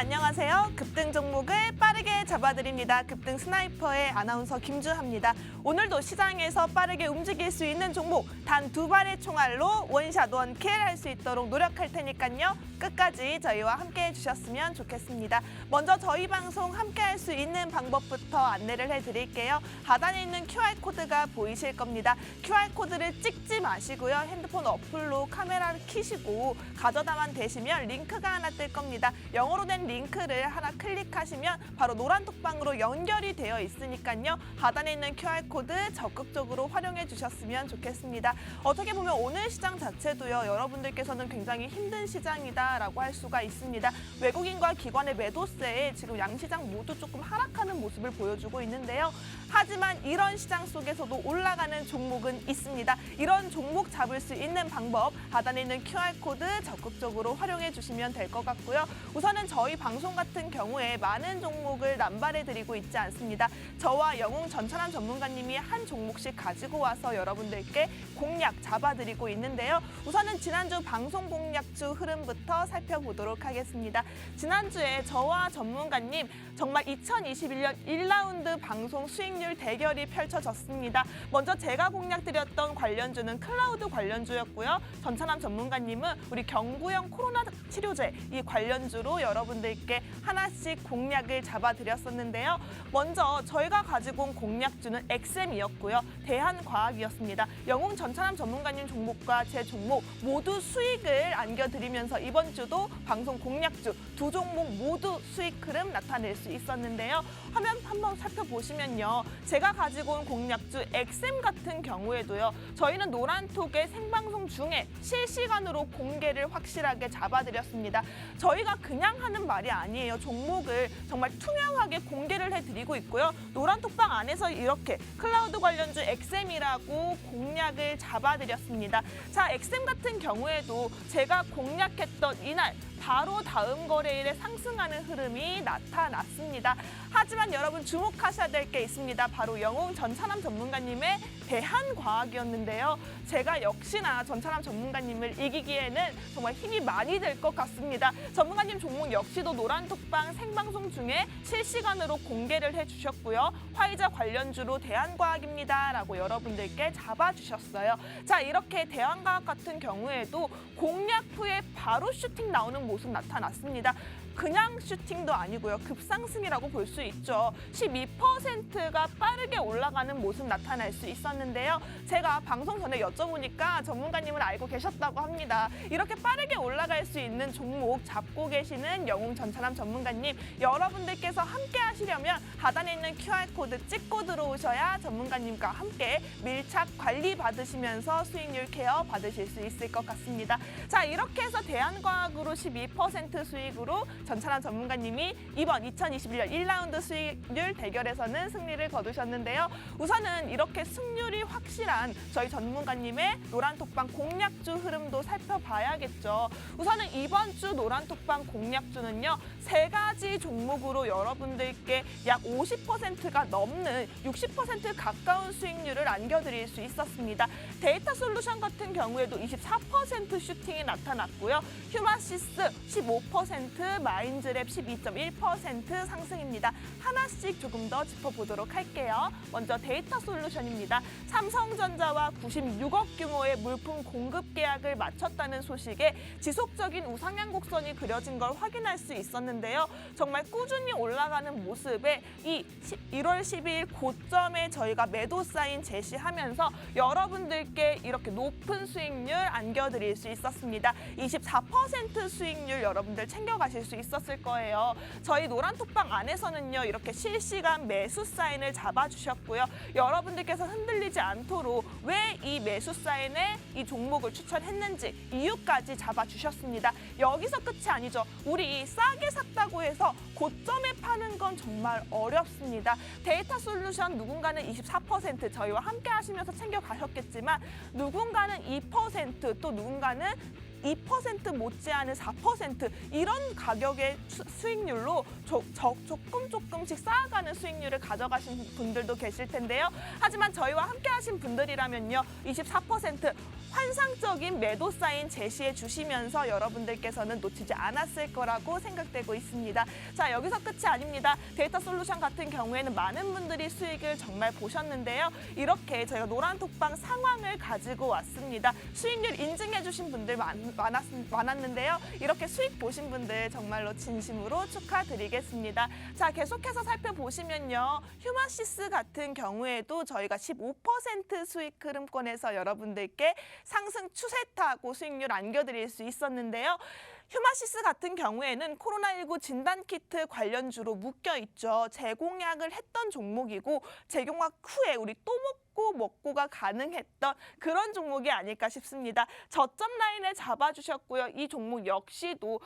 안녕하세요. 급등 종목을 빠르게 잡아드립니다. 급등 스나이퍼의 아나운서 김주하입니다. 오늘도 시장에서 빠르게 움직일 수 있는 종목 단 2발의 총알로 원샷 원킬 할 수 있도록 노력할 테니까요. 끝까지 저희와 함께 해주셨으면 좋겠습니다. 먼저 저희 방송 함께 할 수 있는 방법부터 안내를 해드릴게요. 하단에 있는 QR코드가 보이실 겁니다. QR코드를 찍지 마시고요. 핸드폰 어플로 카메라를 켜시고 가져다만 대시면 링크가 하나 뜰 겁니다. 영어로 된 링크를 하나 클릭하시면 바로 노란톡방으로 연결이 되어 있으니까요. 하단에 있는 QR코드 적극적으로 활용해 주셨으면 좋겠습니다. 어떻게 보면 오늘 시장 자체도요. 여러분들께서는 굉장히 힘든 시장이다라고 할 수가 있습니다. 외국인과 기관의 매도세에 지금 양시장 모두 조금 하락하는 모습을 보여주고 있는데요. 하지만 이런 시장 속에서도 올라가는 종목은 있습니다. 이런 종목 잡을 수 있는 방법 하단에 있는 QR코드 적극적으로 활용해 주시면 될 것 같고요. 우선은 저희 방송 같은 경우에 많은 종목을 남발해드리고 있지 않습니다. 저와 영웅 전찬환 전문가님이 한 종목씩 가지고 와서 여러분들께 공략 잡아드리고 있는데요. 우선은 지난주 방송 공략주 흐름부터 살펴보도록 하겠습니다. 지난주에 저와 전문가님 정말 2021년 1라운드 방송 수익률 대결이 펼쳐졌습니다. 먼저 제가 공략드렸던 관련주는 클라우드 관련주였고요. 전찬환 전문가님은 우리 경구형 코로나 치료제 이 관련주로 여러분들께 하나씩 공략을 잡아드렸었는데요. 먼저 저희가 가지고 온 공략주는 엑셈이었고요. 대한과학이었습니다. 영웅 전찬환 전문가님 종목과 제 종목 모두 수익을 안겨드리면서 이번 주도 방송 공략주 두 종목 모두 수익 흐름 나타낼 수 있었는데요. 화면 한번 살펴보시면요. 제가 가지고 온 공략주 엑셈 같은 경우에도요. 저희는 노란톡의 생방송 중에 실시간으로 공개를 확실하게 잡아드렸습니다. 저희가 그냥 하는 말이 아니에요. 종목을 정말 투명하게 공개를 해드리고 있고요. 노란톡방 안에서 이렇게 클라우드 관련주 엑셈이라고 공략을 잡아드렸습니다. 자, 엑셈 같은 경우에도 제가 공략했던 이날 바로 다음 거래일에 상승하는 흐름이 나타났습니다. 하지만 여러분 주목하셔야 될 게 있습니다. 바로 영웅 전찬환 전문가님의 대한과학이었는데요. 제가 역시나 전찬환 전문가님을 이기기에는 정말 힘이 많이 들 것 같습니다. 전문가님 종목 역시도 노란톡방 생방송 중에 실시간으로 공개를 해주셨고요. 화이자 관련주로 대한과학입니다. 라고 여러분들께 잡아주셨어요. 자, 이렇게 대한과학 같은 경우에도 공략 후에 바로 슈팅 나오는 모습 나타났습니다. 그냥 슈팅도 아니고요. 급상승이라고 볼 수 있죠. 12%가 빠르게 올라가는 모습 나타날 수 있었는데요. 제가 방송 전에 여쭤보니까 전문가님을 알고 계셨다고 합니다. 이렇게 빠르게 올라갈 수 있는 종목 잡고 계시는 영웅 전찬환 전문가님, 여러분들께서 함께 하시려면 하단에 있는 QR코드 찍고 들어오셔야 전문가님과 함께 밀착 관리 받으시면서 수익률 케어 받으실 수 있을 것 같습니다. 자, 이렇게 해서 대한과학으로 12% 수익으로 전찬환 전문가님이 이번 2021년 1라운드 수익률 대결에서는 승리를 거두셨는데요. 우선은 이렇게 승률이 확실한 저희 전문가님의 노란톡방 공략주 흐름도 살펴봐야겠죠. 우선은 이번 주 노란톡방 공략주는요. 3가지 종목으로 여러분들께 약 50%가 넘는 60% 가까운 수익률을 안겨드릴 수 있었습니다. 데이터 솔루션 같은 경우에도 24% 슈팅이 나타났고요. 휴마시스 15%, 마인즈랩 12.1% 상승입니다. 하나씩 조금 더 짚어보도록 할게요. 먼저 데이터 솔루션입니다. 삼성전자와 96억 규모의 물품 공급 계약을 마쳤다는 소식에 지속적인 우상향 곡선이 그려진 걸 확인할 수 있었는데요. 정말 꾸준히 올라가는 모습에 이 1월 12일 고점에 저희가 매도 사인 제시하면서 여러분들께 이렇게 높은 수익률 안겨드릴 수 있었습니다. 24% 수익률 여러분들 챙겨가실 수 있었을 거예요. 저희 노란톡방 안에서는요. 이렇게 실시간 매수 사인을 잡아주셨고요. 여러분들께서 흔들리지 않도록 왜 이 매수 사인에 이 종목을 추천했는지 이유까지 잡아주셨습니다. 여기서 끝이 아니죠. 우리 싸게 샀다고 해서 고점에 파는 건 정말 어렵습니다. 데이터 솔루션 누군가는 24% 저희와 함께 하시면서 챙겨가셨겠지만 누군가는 2% 또 누군가는 2% 못지않은 4% 이런 가격의 수익률로 조금씩 쌓아가는 수익률을 가져가신 분들도 계실 텐데요. 하지만 저희와 함께 하신 분들이라면요. 24% 환상적인 매도 사인 제시해 주시면서 여러분들께서는 놓치지 않았을 거라고 생각되고 있습니다. 자, 여기서 끝이 아닙니다. 데이터 솔루션 같은 경우에는 많은 분들이 수익을 정말 보셨는데요. 이렇게 저희가 노란톡방 상황을 가지고 왔습니다. 수익률 인증해 주신 분들 많았는데요. 이렇게 수익 보신 분들 정말로 진심으로 축하드리겠습니다. 자, 계속해서 살펴보시면요. 휴마시스 같은 경우에도 저희가 15% 수익 흐름권에서 여러분들께 상승 추세 타고 수익률 안겨드릴 수 있었는데요. 휴마시스 같은 경우에는 코로나19 진단키트 관련주로 묶여있죠. 재공약을 했던 종목이고 재공약 후에 우리 또 먹고가 가능했던 그런 종목이 아닐까 싶습니다. 저점 라인을 잡아주셨고요. 이 종목 역시도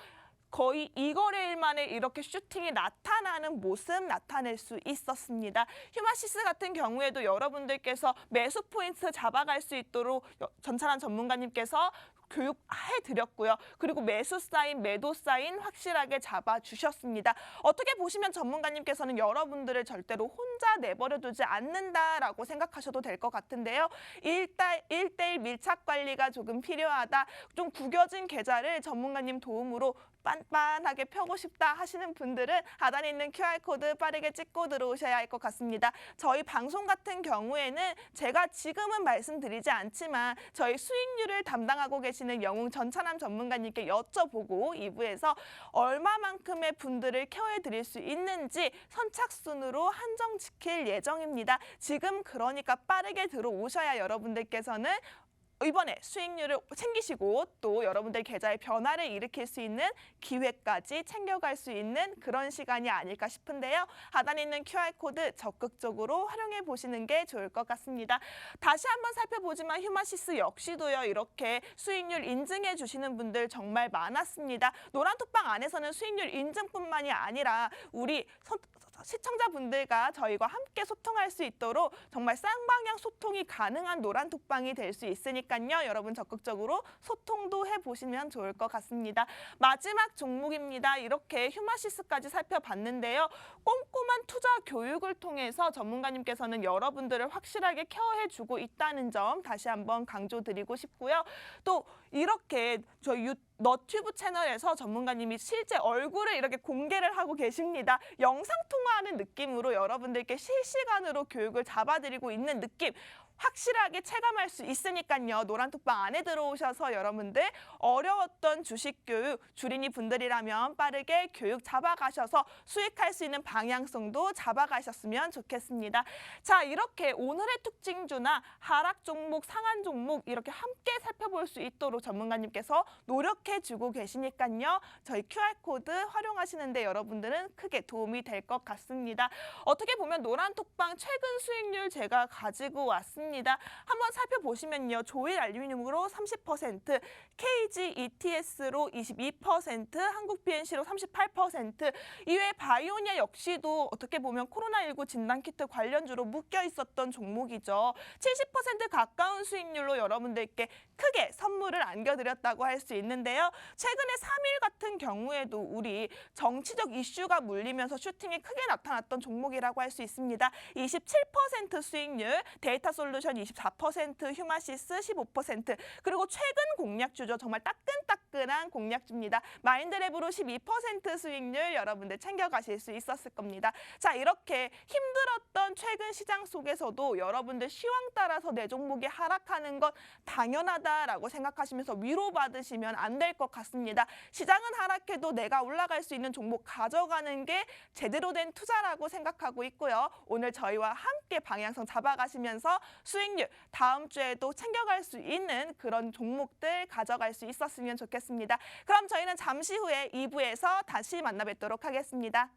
거의 2거래일 만에 이렇게 슈팅이 나타나는 모습 나타낼 수 있었습니다. 휴마시스 같은 경우에도 여러분들께서 매수 포인트 잡아갈 수 있도록 전찬환 전문가님께서 교육해드렸고요. 그리고 매수 사인, 매도 사인 확실하게 잡아주셨습니다. 어떻게 보시면 전문가님께서는 여러분들을 절대로 혼자 내버려두지 않는다라고 생각하셔도 될 것 같은데요. 1대1 밀착 관리가 조금 필요하다. 좀 구겨진 계좌를 전문가님 도움으로 빤빤하게 펴고 싶다 하시는 분들은 하단에 있는 QR코드 빠르게 찍고 들어오셔야 할 것 같습니다. 저희 방송 같은 경우에는 제가 지금은 말씀드리지 않지만 저희 수익률을 담당하고 계시는 영웅 전찬함 전문가님께 여쭤보고 2부에서 얼마만큼의 분들을 케어해드릴 수 있는지 선착순으로 한정 지킬 예정입니다. 지금 그러니까 빠르게 들어오셔야 여러분들께서는 이번에 수익률을 챙기시고 또 여러분들 계좌에 변화를 일으킬 수 있는 기회까지 챙겨갈 수 있는 그런 시간이 아닐까 싶은데요. 하단에 있는 QR코드 적극적으로 활용해 보시는 게 좋을 것 같습니다. 다시 한번 살펴보지만 휴마시스 역시도요. 이렇게 수익률 인증해 주시는 분들 정말 많았습니다. 노란톡방 안에서는 수익률 인증뿐만이 아니라 우리 시청자분들과 저희와 함께 소통할 수 있도록 정말 쌍방향 소통이 가능한 노란톡방이 될 수 있으니까요. 여러분 적극적으로 소통도 해보시면 좋을 것 같습니다. 마지막 종목입니다. 이렇게 휴마시스까지 살펴봤는데요. 꼼꼼한 투자 교육을 통해서 전문가님께서는 여러분들을 확실하게 케어해주고 있다는 점 다시 한번 강조드리고 싶고요. 또 이렇게 저희 너튜브 채널에서 전문가님이 실제 얼굴을 이렇게 공개를 하고 계십니다. 영상 통화하는 느낌으로 여러분들께 실시간으로 교육을 잡아드리고 있는 느낌 확실하게 체감할 수 있으니까요. 노란톡방 안에 들어오셔서 여러분들 어려웠던 주식 교육 주린이 분들이라면 빠르게 교육 잡아가셔서 수익할 수 있는 방향성도 잡아가셨으면 좋겠습니다. 자, 이렇게 오늘의 특징주나 하락 종목, 상한 종목 이렇게 함께 살펴볼 수 있도록 전문가님께서 노력해주고 계시니까요. 저희 QR코드 활용하시는데 여러분들은 크게 도움이 될 것 같습니다. 어떻게 보면 노란톡방 최근 수익률 제가 가지고 왔습니다. 한번 살펴보시면요. 조일 알루미늄으로 30%, KG ETS로 22%, 한국 BNC로 38%, 이외에 바이오니아 역시도 어떻게 보면 코로나19 진단키트 관련주로 묶여 있었던 종목이죠. 70% 가까운 수익률로 여러분들께 크게 선물을 안겨드렸다고 할 수 있는데요. 최근에 3일 같은 경우에도 우리 정치적 이슈가 물리면서 슈팅이 크게 나타났던 종목이라고 할 수 있습니다. 27% 수익률, 데이터 솔루션 24%, 휴마시스 15%, 그리고 최근 공략주죠. 정말 따끈따끈한 공략주입니다. 마인드랩으로 12% 수익률 여러분들 챙겨가실 수 있었을 겁니다. 자, 이렇게 힘들었던 최근 시장 속에서도 여러분들 시황 따라서 내 종목이 하락하는 건 당연하다라고 생각하시면서 위로받으시면 안 될 것 같습니다. 시장은 하락해도 내가 올라갈 수 있는 종목 가져가는 게 제대로 된 투자라고 생각하고 있고요. 오늘 저희와 함께 방향성 잡아가시면서 수익률 다음 주에도 챙겨갈 수 있는 그런 종목들 가져갈 수 있었으면 좋겠습니다. 그럼 저희는 잠시 후에 2부에서 다시 만나 뵙도록 하겠습니다.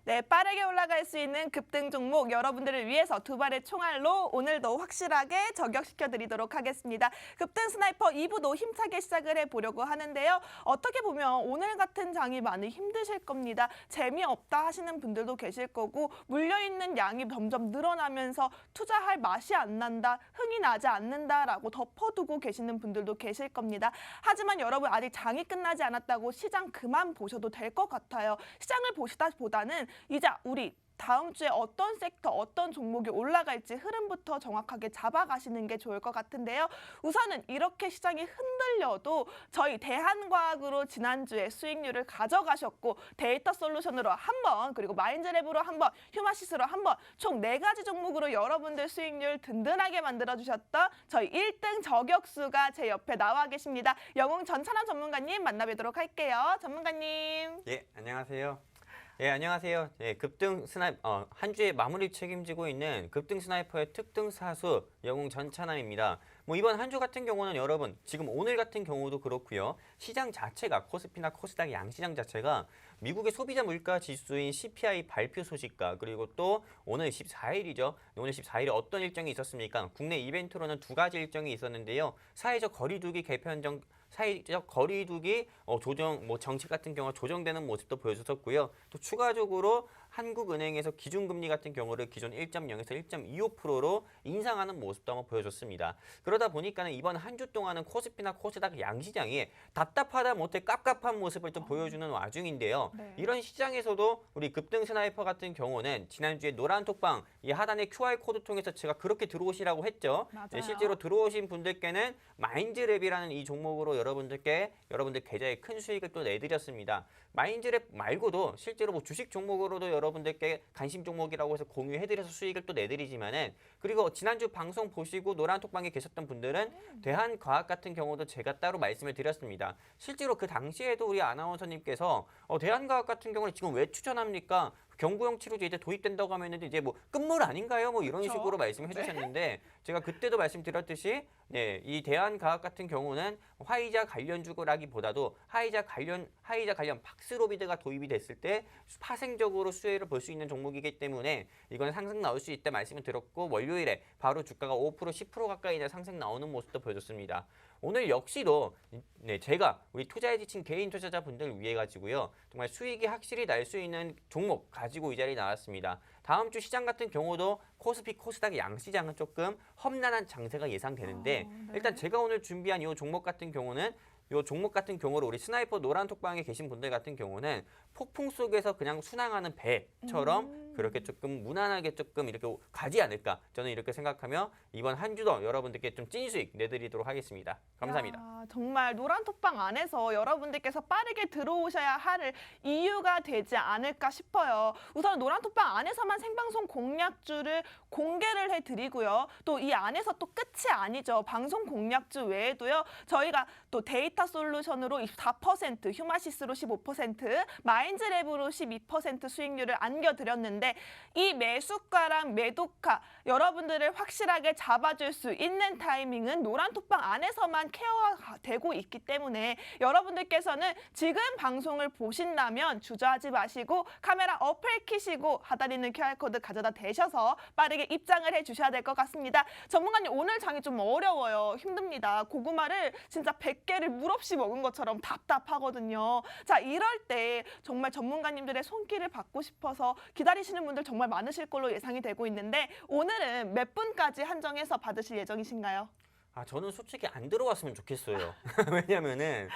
네, 빠르게 올라갈 수 있는 급등 종목 여러분들을 위해서 두 발의 총알로 오늘도 확실하게 저격시켜 드리도록 하겠습니다. 급등 스나이퍼 2부도 힘차게 시작을 해보려고 하는데요. 어떻게 보면 오늘 같은 장이 많이 힘드실 겁니다. 재미없다 하시는 분들도 계실 거고 물려있는 양이 점점 늘어나면서 투자할 맛이 안 난다, 흥이 나지 않는다라고 덮어두고 계시는 분들도 계실 겁니다. 하지만 여러분 아직 장이 끝나지 않았다고 시장 그만 보셔도 될 것 같아요. 시장을 보시다보다는 이제 우리 다음 주에 어떤 섹터, 어떤 종목이 올라갈지 흐름부터 정확하게 잡아가시는 게 좋을 것 같은데요. 우선은 이렇게 시장이 흔들려도 저희 대한과학으로 지난주에 수익률을 가져가셨고 데이터 솔루션으로 한 번, 그리고 마인드랩으로 한 번, 휴마시스로 한 번, 총 4가지 종목으로 여러분들 수익률 든든하게 만들어주셨던 저희 1등 저격수가 제 옆에 나와 계십니다. 영웅 전찬환 전문가님 만나뵙도록 할게요. 전문가님. 예, 안녕하세요. 예, 안녕하세요. 예, 급등 스나이퍼, 한 주의 마무리 책임지고 있는 급등 스나이퍼의 특등 사수 영웅 전찬함입니다. 이번 한 주 같은 경우는 여러분, 지금 오늘 같은 경우도 그렇고요. 시장 자체가 코스피나 코스닥 양시장 자체가 미국의 소비자 물가 지수인 CPI 발표 소식과 그리고 또 오늘 14일이죠. 오늘 14일에 어떤 일정이 있었습니까? 국내 이벤트로는 2가지 일정이 있었는데요. 사회적 거리두기 조정, 정책 같은 경우 조정되는 모습도 보여줬었고요. 또 추가적으로 한국은행에서 기준금리 같은 경우를 기존 1.0에서 1.25%로 인상하는 모습도 한번 보여줬습니다. 그러다 보니까는 이번 한 주 동안은 코스피나 코스닥 양시장이 답답하다 못해 깝깝한 모습을 좀 보여주는 와중인데요. 네. 이런 시장에서도 우리 급등 스나이퍼 같은 경우는 지난주에 노란 톡방 이 하단의 QR코드 통해서 제가 그렇게 들어오시라고 했죠. 네, 실제로 들어오신 분들께는 마인드랩이라는 이 종목으로 여러분들 계좌에 큰 수익을 또 내드렸습니다. 마인드랩 말고도 실제로 주식 종목으로도 여러분들께 관심 종목이라고 해서 공유해드려서 수익을 또 내드리지만은, 그리고 지난주 방송 보시고 노란톡방에 계셨던 분들은 대한과학 같은 경우도 제가 따로 말씀을 드렸습니다. 실제로 그 당시에도 우리 아나운서님께서 대한과학 같은 경우는 지금 왜 추천합니까? 경구용 치료제 이제 도입된다고 하면 이제 끝물 아닌가요? 이런 그렇죠. 식으로 말씀해 주셨는데 제가 그때도 말씀드렸듯이 이 대한과학 같은 경우는 화이자 관련주라기보다도 화이자 관련 박스로비드가 도입이 됐을 때 파생적으로 수혜를 볼 수 있는 종목이기 때문에 이건 상승 나올 수 있다 말씀을 드렸고, 월요일에 바로 주가가 5% 10% 가까이 상승 나오는 모습도 보여줬습니다. 오늘 역시도 제가 우리 투자에 지친 개인 투자자분들을 위해 가지고요, 정말 수익이 확실히 날 수 있는 종목 가지고 이 자리에 나왔습니다. 다음 주 시장 같은 경우도 코스피, 코스닥 양시장은 조금 험난한 장세가 예상되는데, 네. 일단 제가 오늘 준비한 이 종목 같은 경우는 경우로 우리 스나이퍼 노란 톡방에 계신 분들 같은 경우는 폭풍 속에서 그냥 순항하는 배처럼 그렇게 조금 무난하게 조금 이렇게 가지 않을까, 저는 이렇게 생각하며 이번 한 주도 여러분들께 좀 찐수익 내드리도록 하겠습니다. 감사합니다. 야, 정말 노란 톡방 안에서 여러분들께서 빠르게 들어오셔야 할 이유가 되지 않을까 싶어요. 우선 노란 톡방 안에서만 생방송 공략주를 공개를 해드리고요. 또 이 안에서 또 끝이 아니죠. 방송 공략주 외에도요, 저희가 또 데이터 솔루션으로 24%, 휴마시스로 15%, 마인드랩으로 12% 수익률을 안겨드렸는데, 이 매수가랑 매도가 여러분들을 확실하게 잡아줄 수 있는 타이밍은 노란 톡방 안에서만 케어가 되고 있기 때문에 여러분들께서는 지금 방송을 보신다면 주저하지 마시고 카메라 어플 키시고 하단에 있는 QR코드 가져다 대셔서 빠르게 입장을 해주셔야 될 것 같습니다. 전문가님, 오늘 장이 좀 어려워요. 힘듭니다. 고구마를 진짜 100개를 물 없이 먹은 것처럼 답답하거든요. 자, 이럴 때 정말 전문가님들의 손길을 받고 싶어서 기다리시는 분들 정말 많으실 걸로 예상이 되고 있는데, 오늘은 몇 분까지 한정해서 받으실 예정이신가요? 저는 솔직히 안 들어왔으면 좋겠어요. 왜냐면은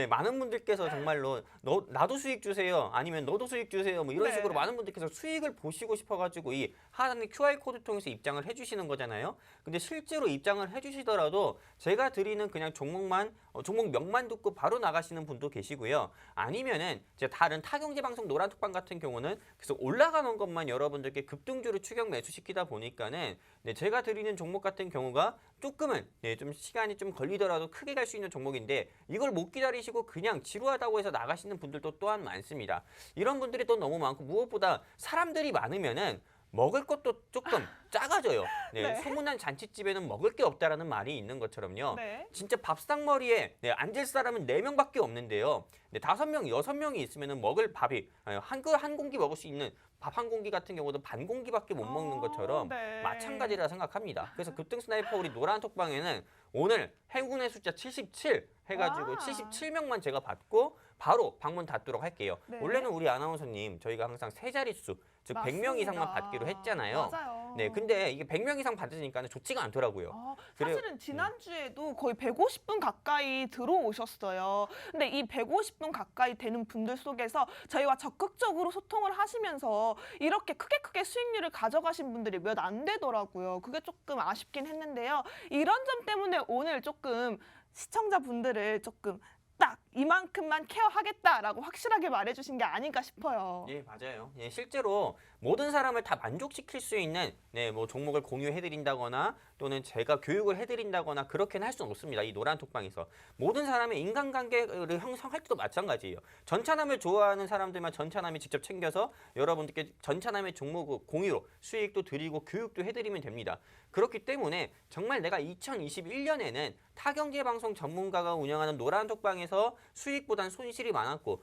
많은 분들께서 정말로 나도 수익 주세요, 아니면 너도 수익 주세요, 이런 식으로 많은 분들께서 수익을 보시고 싶어가지고 이 하단의 QR코드 통해서 입장을 해주시는 거잖아요. 근데 실제로 입장을 해주시더라도 제가 드리는 그냥 종목명만 듣고 바로 나가시는 분도 계시고요. 아니면은 제가 다른 타경제 방송 노란톡방 같은 경우는 계속 올라가는 것만 여러분들께 급등주로 추격 매수시키다 보니까는 제가 드리는 종목 같은 경우가 조금은 좀 시간이 좀 걸리더라도 크게 갈 수 있는 종목인데, 이걸 못 기다리시고 그냥 지루하다고 해서 나가시는 분들도 또한 많습니다. 이런 분들이 또 너무 많고, 무엇보다 사람들이 많으면은 먹을 것도 조금 작아져요. 네, 네. 소문난 잔치집에는 먹을 게 없다라는 말이 있는 것처럼요. 네. 진짜 밥상머리에 앉을 사람은 4명밖에 없는데요. 네, 5명, 6명이 있으면 먹을 밥이 한 공기 먹을 수 있는 밥 한 공기 같은 경우도 반 공기밖에 못 먹는 것처럼 네. 마찬가지라 생각합니다. 그래서 급등 스나이퍼 우리 노란 톡방에는 오늘 행운의 숫자 77 해가지고 와. 77명만 제가 받고 바로 방문 닫도록 할게요. 네. 원래는 우리 아나운서님 저희가 항상 세 자릿수 즉 100명 이상만 맞습니다. 받기로 했잖아요. 맞아요. 네, 근데 이게 100명 이상 받으니까 좋지가 않더라고요. 그래요. 사실은 지난주에도 거의 150분 가까이 들어오셨어요. 근데 이 150분 가까이 되는 분들 속에서 저희와 적극적으로 소통을 하시면서 이렇게 크게 수익률을 가져가신 분들이 몇 안 되더라고요. 그게 조금 아쉽긴 했는데요. 이런 점 때문에 오늘 조금 시청자분들을 조금 딱 이만큼만 케어하겠다라고 확실하게 말해주신 게 아닌가 싶어요. 예, 맞아요. 예, 실제로 모든 사람을 다 만족시킬 수 있는 뭐 종목을 공유해드린다거나 또는 제가 교육을 해드린다거나 그렇게는 할 수는 없습니다. 이 노란 톡방에서 모든 사람의 인간관계를 형성할 때도 마찬가지예요. 전차남을 좋아하는 사람들만 전차남이 직접 챙겨서 여러분들께 전차남의 종목 공유로 수익도 드리고 교육도 해드리면 됩니다. 그렇기 때문에 정말 내가 2021년에는 타경제방송 전문가가 운영하는 노란 톡방에서 수익보단 손실이 많았고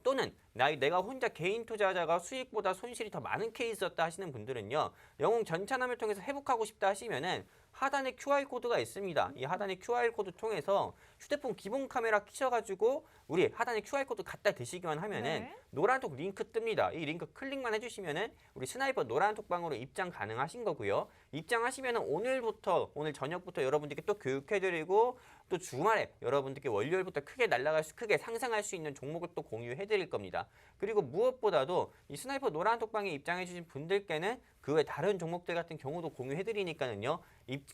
또는 내가 혼자 개인 투자자가 수익보다 손실이 더 많은 케이스였다 하시는 분들은요. 영웅 전차남을 통해서 회복하고 싶다 하시면은 하단에 QR코드가 있습니다. 이 하단에 QR코드 통해서 휴대폰 기본 카메라 키셔가지고 우리 하단에 QR코드 갖다 대시기만 하면은 네. 노란톡 링크 뜹니다. 이 링크 클릭만 해주시면은 우리 스나이퍼 노란톡방으로 입장 가능하신 거고요. 입장하시면은 오늘 저녁부터 여러분들께 또 교육해드리고 또 주말에 여러분들께 월요일부터 크게 상승할 수 있는 종목을 또 공유해드릴 겁니다. 그리고 무엇보다도 이 스나이퍼 노란톡방에 입장해주신 분들께는 그 외 다른 종목들 같은 경우도 공유해드리니까는요.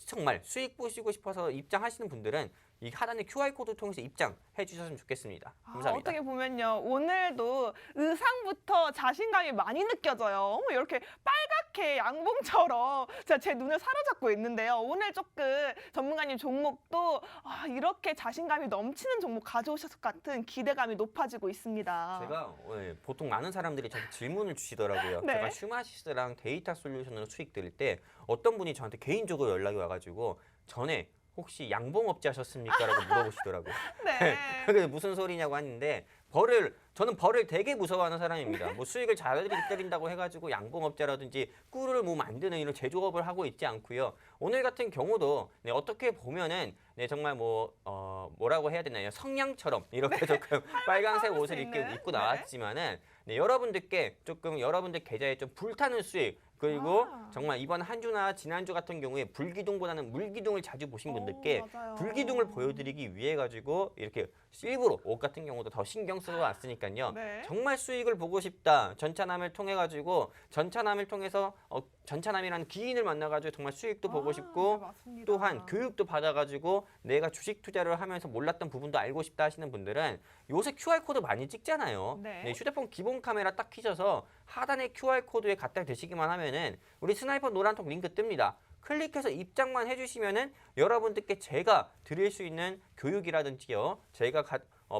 정말 수익 보시고 싶어서 입장하시는 분들은 이 하단의 QR코드 통해서 입장해 주셨으면 좋겠습니다. 감사합니다. 어떻게 보면요. 오늘도 의상부터 자신감이 많이 느껴져요. 이렇게 빨갛게 양봉처럼 제 눈을 사로잡고 있는데요. 오늘 조금 전문가님 종목도 이렇게 자신감이 넘치는 종목 가져오셨을 것 같은 기대감이 높아지고 있습니다. 제가 보통 많은 사람들이 저한테 질문을 주시더라고요. 네. 제가 슈마시스랑 데이터 솔루션으로 수익 드릴 때 어떤 분이 저한테 개인적으로 연락이 와가지고 전에 혹시 양봉업자 하셨습니까? 라고 물어보시더라고요. 네. 그게 무슨 소리냐고 하는데 저는 벌을 되게 무서워하는 사람입니다. 뭐 수익을 잘 드린다고 해가지고 양봉업자라든지 꿀을 뭐 만드는 이런 제조업을 하고 있지 않고요. 오늘 같은 경우도 어떻게 보면은 정말 뭐라고 해야 되나요? 성냥처럼 이렇게 조금 빨간색 옷을 입고 나왔지만은 여러분들께 조금 여러분들 계좌에 좀 불타는 수익 그리고 정말 이번 한 주나 지난주 같은 경우에 불기둥보다는 물기둥을 자주 보신 분들께 불기둥을 보여드리기 위해 가지고 이렇게 일부러 옷 같은 경우도 더 신경 쓰고 왔으니까요. 네. 정말 수익을 보고 싶다. 전차남을 통해 가지고 전차남을 통해서 전차남이라는 기인을 만나 가지고 정말 수익도 보고 싶고 네, 또한 교육도 받아 가지고 내가 주식 투자를 하면서 몰랐던 부분도 알고 싶다 하시는 분들은 요새 QR코드 많이 찍잖아요. 네. 휴대폰 기본 카메라 딱 켜셔서 하단에 QR코드에 갖다 대시기만 하면은 우리 스나이퍼 노란톡 링크 뜹니다. 클릭해서 입장만 해주시면은 여러분들께 제가 드릴 수 있는 교육이라든지요. 제가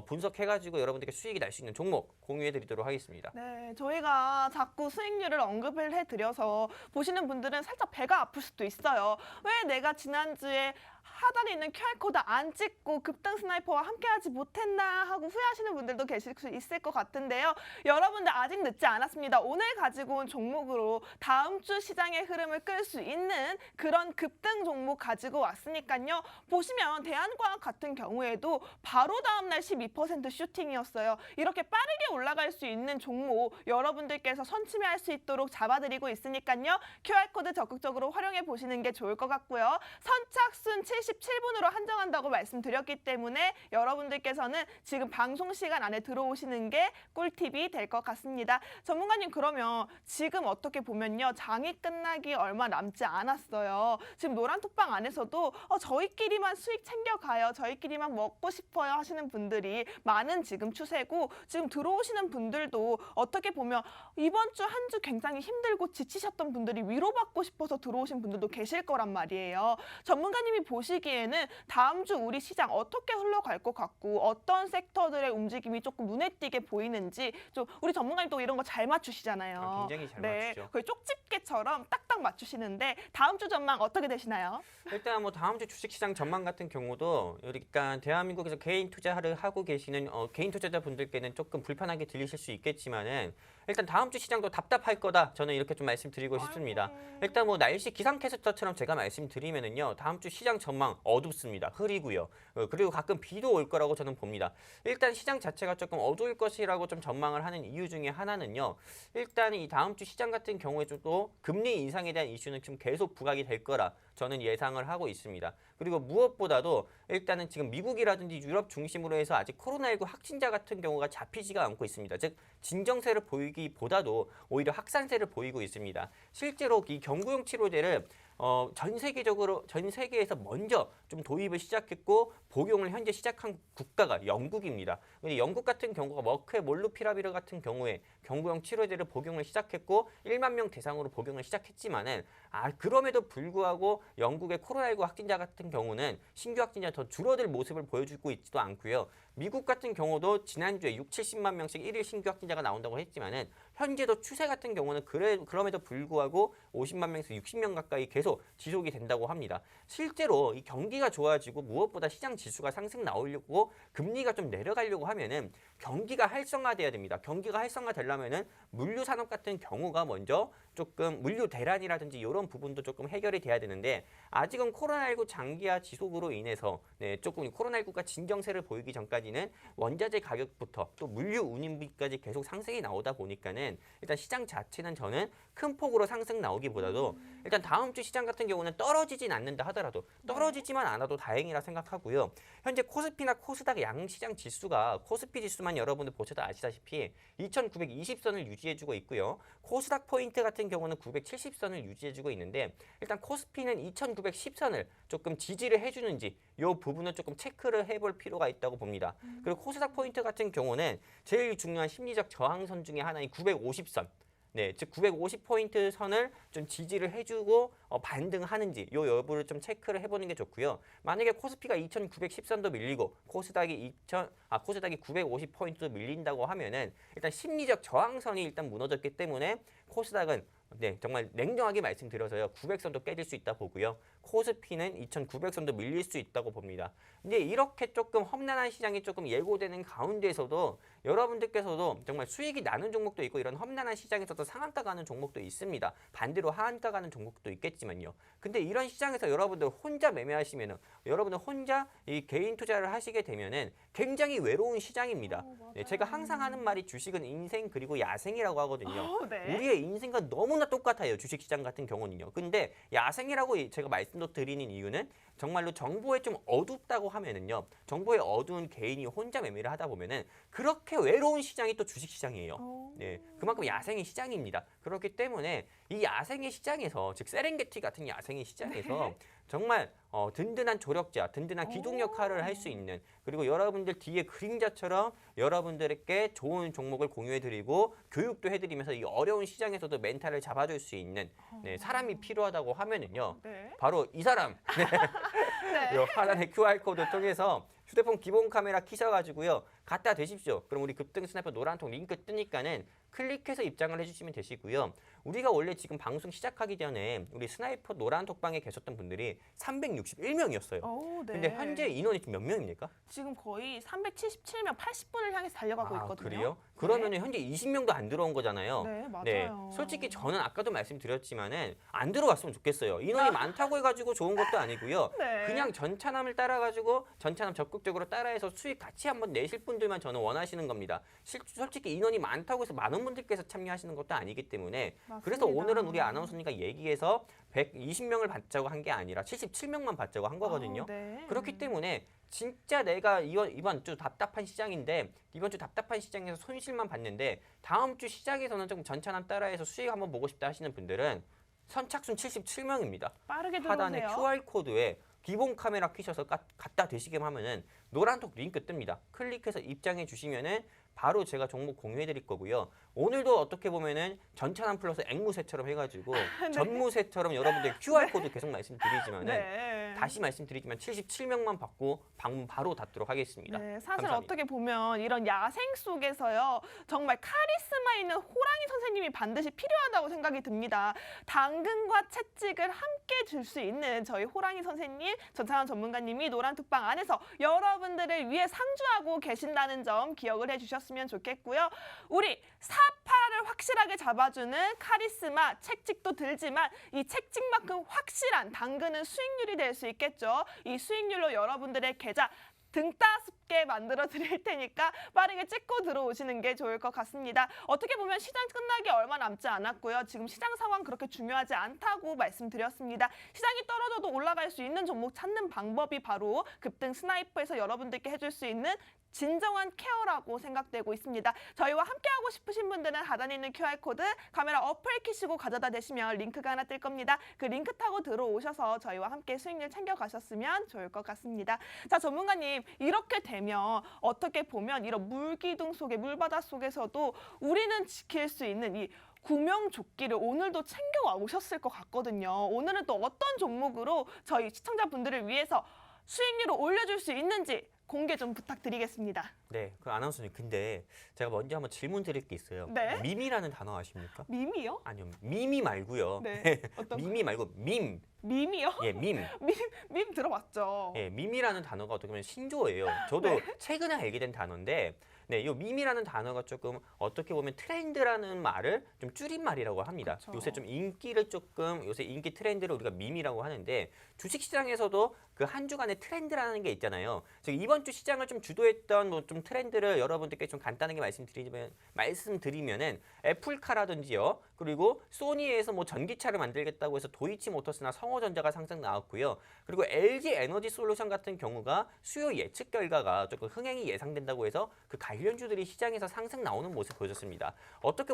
분석해가지고 여러분들께 수익이 날 수 있는 종목 공유해드리도록 하겠습니다. 네, 저희가 자꾸 수익률을 언급을 해드려서 보시는 분들은 살짝 배가 아플 수도 있어요. 왜 내가 지난주에 하단에 있는 QR코드 안 찍고 급등 스나이퍼와 함께하지 못했나 하고 후회하시는 분들도 계실 수 있을 것 같은데요. 여러분들 아직 늦지 않았습니다. 오늘 가지고 온 종목으로 다음 주 시장의 흐름을 끌 수 있는 그런 급등 종목 가지고 왔으니까요. 보시면 대한과학 같은 경우에도 바로 다음날 12% 슈팅이었어요. 이렇게 빠르게 올라갈 수 있는 종목 여러분들께서 선취매할 수 있도록 잡아드리고 있으니까요. QR코드 적극적으로 활용해 보시는 게 좋을 것 같고요. 선착순 77분으로 한정한다고 말씀드렸기 때문에 여러분들께서는 지금 방송 시간 안에 들어오시는 게 꿀팁이 될 것 같습니다. 전문가님 그러면 지금 어떻게 보면요. 장이 끝나기 얼마 남지 않았어요. 지금 노란톡방 안에서도 저희끼리만 수익 챙겨가요. 저희끼리만 먹고 싶어요 하시는 분들이 분들이 많은 지금 추세고 지금 들어오시는 분들도 어떻게 보면 이번 주 한 주 굉장히 힘들고 지치셨던 분들이 위로받고 싶어서 들어오신 분들도 계실 거란 말이에요. 전문가님이 보시기에는 다음 주 우리 시장 어떻게 흘러갈 것 같고 어떤 섹터들의 움직임이 조금 눈에 띄게 보이는지 좀 우리 전문가님 또 이런 거 잘 맞추시잖아요. 굉장히 잘 네, 맞추죠. 거의 쪽집게처럼 딱딱 맞추시는데 다음 주 전망 어떻게 되시나요? 일단 뭐 다음 주 주식시장 전망 같은 경우도 그러니까 대한민국에서 개인 투자를 하고 계시는 개인 투자자분들께는 조금 불편하게 들리실 수 있겠지만은 일단 다음 주 시장도 답답할 거다. 저는 이렇게 좀 말씀드리고 싶습니다. 일단 뭐 날씨 기상캐스터처럼 제가 말씀드리면은요. 다음 주 시장 전망 어둡습니다. 흐리고요. 그리고 가끔 비도 올 거라고 저는 봅니다. 일단 시장 자체가 조금 어두울 것이라고 좀 전망을 하는 이유 중에 하나는요. 일단 이 다음 주 시장 같은 경우에도 금리 인상에 대한 이슈는 지금 계속 부각이 될 거라 저는 예상을 하고 있습니다. 그리고 무엇보다도 일단은 지금 미국이라든지 유럽 중심으로 해서 아직 코로나19 확진자 같은 경우가 잡히지가 않고 있습니다. 즉 진정세를 보이기보다도 오히려 확산세를 보이고 있습니다. 실제로 이 경구용 치료제를 전 세계에서 먼저 좀 도입을 시작했고 복용을 현재 시작한 국가가 영국입니다. 근데 영국 같은 경우가 머크의 몰누피라비르 같은 경우에 경구용 치료제를 복용을 시작했고 1만 명 대상으로 복용을 시작했지만은 그럼에도 불구하고 영국의 코로나19 확진자 같은 경우는 신규 확진자 더 줄어들 모습을 보여주고 있지도 않고요. 미국 같은 경우도 지난주에 70만 명씩 1일 신규 확진자가 나온다고 했지만은 현재도 추세 같은 경우는 그럼에도 불구하고 50만 명에서 60명 가까이 계속 지속이 된다고 합니다. 실제로 이 경기가 좋아지고 무엇보다 시장 지수가 상승 나오려고 금리가 좀 내려가려고 하면은 경기가 활성화돼야 됩니다. 경기가 활성화되려면은 물류 산업 같은 경우가 먼저 조금 물류 대란이라든지 이런 부분도 조금 해결이 돼야 되는데 아직은 코로나19 장기화 지속으로 인해서 조금 코로나19가 진정세를 보이기 전까지는 원자재 가격부터 또 물류 운임비까지 계속 상승이 나오다 보니까는 일단 시장 자체는 저는 큰 폭으로 상승 나오기보다도 일단 다음 주 시장 같은 경우는 떨어지진 않는다 하더라도 떨어지지만 않아도 다행이라 생각하고요. 현재 코스피나 코스닥 양시장 지수가 코스피 지수만 여러분들 보셔도 아시다시피 2,920선을 유지해주고 있고요. 코스닥 포인트 같은 경우는 970선을 유지해주고 있는데 일단 코스피는 2,910선을 조금 지지를 해주는지 이 부분은 조금 체크를 해볼 필요가 있다고 봅니다. 그리고 코스닥 포인트 같은 경우는 제일 중요한 심리적 저항선 중에 하나인 950선. 네, 즉 950포인트 선을 좀 지지를 해주고 반등하는지 요 여부를 좀 체크를 해보는 게 좋고요. 만약에 코스피가 2,910선도 밀리고 코스닥이 950포인트도 밀린다고 하면은 일단 심리적 저항선이 일단 무너졌기 때문에 코스닥은 정말 냉정하게 말씀드려서요. 900선도 깨질 수 있다 보고요. 코스피는 2,900선도 밀릴 수 있다고 봅니다. 근데 이렇게 조금 험난한 시장이 조금 예고되는 가운데서도 여러분들께서도 정말 수익이 나는 종목도 있고 이런 험난한 시장에서도 상한가 가는 종목도 있습니다. 반대로 하한가 가는 종목도 있겠지만요. 근데 이런 시장에서 여러분들 혼자 매매하시면은 여러분들 혼자 이 개인 투자를 하시게 되면은 굉장히 외로운 시장입니다. 제가 항상 하는 말이 주식은 인생 그리고 야생이라고 하거든요. 네. 우리의 인생과 너무나 똑같아요. 주식시장 같은 경우는요. 근데 야생이라고 제가 말씀도 드리는 이유는 정말로 정보에 좀 어둡다고 하면은요. 정보에 어두운 개인이 혼자 매매를 하다 보면은 그렇게 외로운 시장이 또 주식시장이에요. 네, 그만큼 야생의 시장입니다. 그렇기 때문에 이 야생의 시장에서 즉 세렝게티 같은 야생의 시장에서 정말 든든한 조력자, 든든한 기둥 역할을 할 수 있는 그리고 여러분들 뒤에 그림자처럼 여러분들에게 좋은 종목을 공유해드리고 교육도 해드리면서 이 어려운 시장에서도 멘탈을 잡아줄 수 있는 사람이 필요하다고 하면은요. 바로 이 사람. 요 하단의 QR코드 통해서 휴대폰 기본 카메라 키셔가지고요. 갖다 대십시오. 그럼 우리 급등 스나이퍼 노란통 링크 뜨니까는 클릭해서 입장을 해주시면 되시고요. 우리가 원래 지금 방송 시작하기 전에 우리 스나이퍼 노란톡방에 계셨던 분들이 361명이었어요. 근데 현재 인원이 몇 명입니까? 지금 거의 377명, 80분을 향해서 달려가고 있거든요. 그래요? 그러면 현재 20명도 안 들어온 거잖아요. 네, 맞아요. 솔직히 저는 아까도 말씀드렸지만은 안 들어왔으면 좋겠어요. 인원이 많다고 해가지고 좋은 것도 아니고요. 그냥 전차남을 따라가지고 전차남 적극적으로 따라해서 수익 같이 한번 내실 분들만 저는 원하시는 겁니다. 솔직히 인원이 많다고 해서 많은 분들께서 참여하시는 것도 아니기 때문에 맞습니다. 그래서 오늘은 우리 아나운서님과 얘기해서 120명을 받자고 한 게 아니라 77명만 받자고 한 거거든요. 그렇기 때문에 진짜 내가 이번 주 답답한 시장인데 이번 주 답답한 시장에서 손실만 봤는데 다음 주 시장에서는 좀 전차남 따라해서 수익 한번 보고 싶다 하시는 분들은 선착순 77명입니다. 빠르게 하단의 들어오세요. QR코드에 기본 카메라 켜셔서 갖다 대시기만 하면은 노란톡 링크 뜹니다. 클릭해서 입장해 주시면은 바로 제가 종목 공유해 드릴 거고요. 오늘도 어떻게 보면은 전차남 플러스 앵무새처럼 해가지고 네. 전무새처럼 여러분들 QR코드 계속 말씀드리지만은 네. 다시 말씀드리지만 77명만 받고 방문 바로 닫도록 하겠습니다. 네, 사실 감사합니다. 어떻게 보면 이런 야생 속에서요, 정말 카리스마 있는 호랑이 선생님이 반드시 필요하다고 생각이 듭니다. 당근과 채찍을 함께 줄 수 있는 저희 호랑이 선생님, 전창환 전문가님이 노란톡방 안에서 여러분들을 위해 상주하고 계신다는 점 기억을 해주셨으면 좋겠고요. 우리 사파를 확실하게 잡아주는 카리스마, 채찍도 들지만 이 채찍만큼 확실한 당근은 수익률이 될 수 있겠죠. 이 수익률로 여러분들의 계좌 등 따숩게 만들어 드릴 테니까 빠르게 찍고 들어오시는 게 좋을 것 같습니다. 어떻게 보면 시장 끝나기 얼마 남지 않았고요. 지금 시장 상황 그렇게 중요하지 않다고 말씀드렸습니다. 시장이 떨어져도 올라갈 수 있는 종목 찾는 방법이 바로 급등 스나이퍼에서 여러분들께 해줄 수 있는 진정한 케어라고 생각되고 있습니다. 저희와 함께하고 싶으신 분들은 하단에 있는 QR코드 카메라 어플 키시고 가져다 대시면 링크가 하나 뜰 겁니다. 그 링크 타고 들어오셔서 저희와 함께 수익률 챙겨가셨으면 좋을 것 같습니다. 자, 전문가님, 이렇게 되면 어떻게 보면 이런 물기둥 속에 물바다 속에서도 우리는 지킬 수 있는 이 구명조끼를 오늘도 챙겨와 오셨을 것 같거든요. 오늘은 또 어떤 종목으로 저희 시청자분들을 위해서 수익률을 올려줄 수 있는지 공개 좀 부탁드리겠습니다. 네, 그 아나운서님, 근데 제가 먼저 한번 질문 드릴 게 있어요. 네. 밈이라는 단어 아십니까? 밈이요? 아니요, 미미 말고요. 네. 어떤 미미 말고 밈. 밈이요? 예, 밈. 밈 들어봤죠. 예, 밈이라는 단어가 어떻게 보면 신조어예요. 저도 네. 최근에 알게 된 단어인데, 네, 이 밈이라는 단어가 조금 어떻게 보면 트렌드라는 말을 좀 줄임말이라고 합니다. 그쵸. 요새 좀 인기를 조금 요새 인기 트렌드를 우리가 밈이라고 하는데 주식시장에서도 그 한 주간의 트렌드라는 게 있잖아요. 지금 이번 주 시장을 좀 주도했던 뭐 좀 트렌드를 여러분들께 좀 간단하게 말씀드리면은 애플카라든지요. 그리고 소니에서 뭐 전기차를 만들겠다고 해서 도이치모터스나 성호전자가 상승 나왔고요. 그리고 LG 에너지 솔루션 같은 경우가 수요 예측 결과가 조금 흥행이 예상된다고 해서 그 관련주들이 시장에서 상승 나오는 모습 보여줬습니다. 어떻게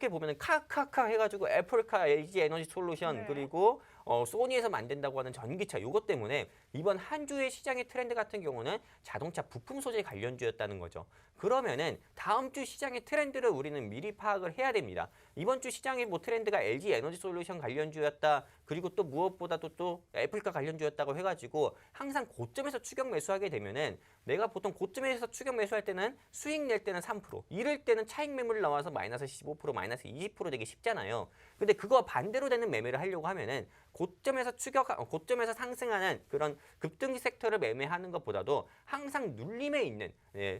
보면은 카카카 해가지고 애플카, LG 에너지 솔루션 네. 그리고 소니에서 만든다고 하는 전기차 이것 때문에 이번 한 주의 시장의 트렌드 같은 경우는 자동차 부품 소재 관련주였다는 거죠. 그러면은 다음 주 시장의 트렌드를 우리는 미리 파악을 해야 됩니다. 이번 주 시장의 뭐 트렌드가 LG 에너지 솔루션 관련주였다. 그리고 또 무엇보다도 또 애플카 관련주였다고 해가지고 항상 고점에서 추격 매수하게 되면은 내가 보통 고점에서 추격 매수할 때는 수익 낼 때는 3%, 이럴 때는 차익 매물 나와서 마이너스 15%, 마이너스 20% 되기 쉽잖아요. 근데 그거 반대로 되는 매매를 하려고 하면은 고점에서 상승하는 그런 급등 섹터를 매매하는 것보다도 항상 눌림에 있는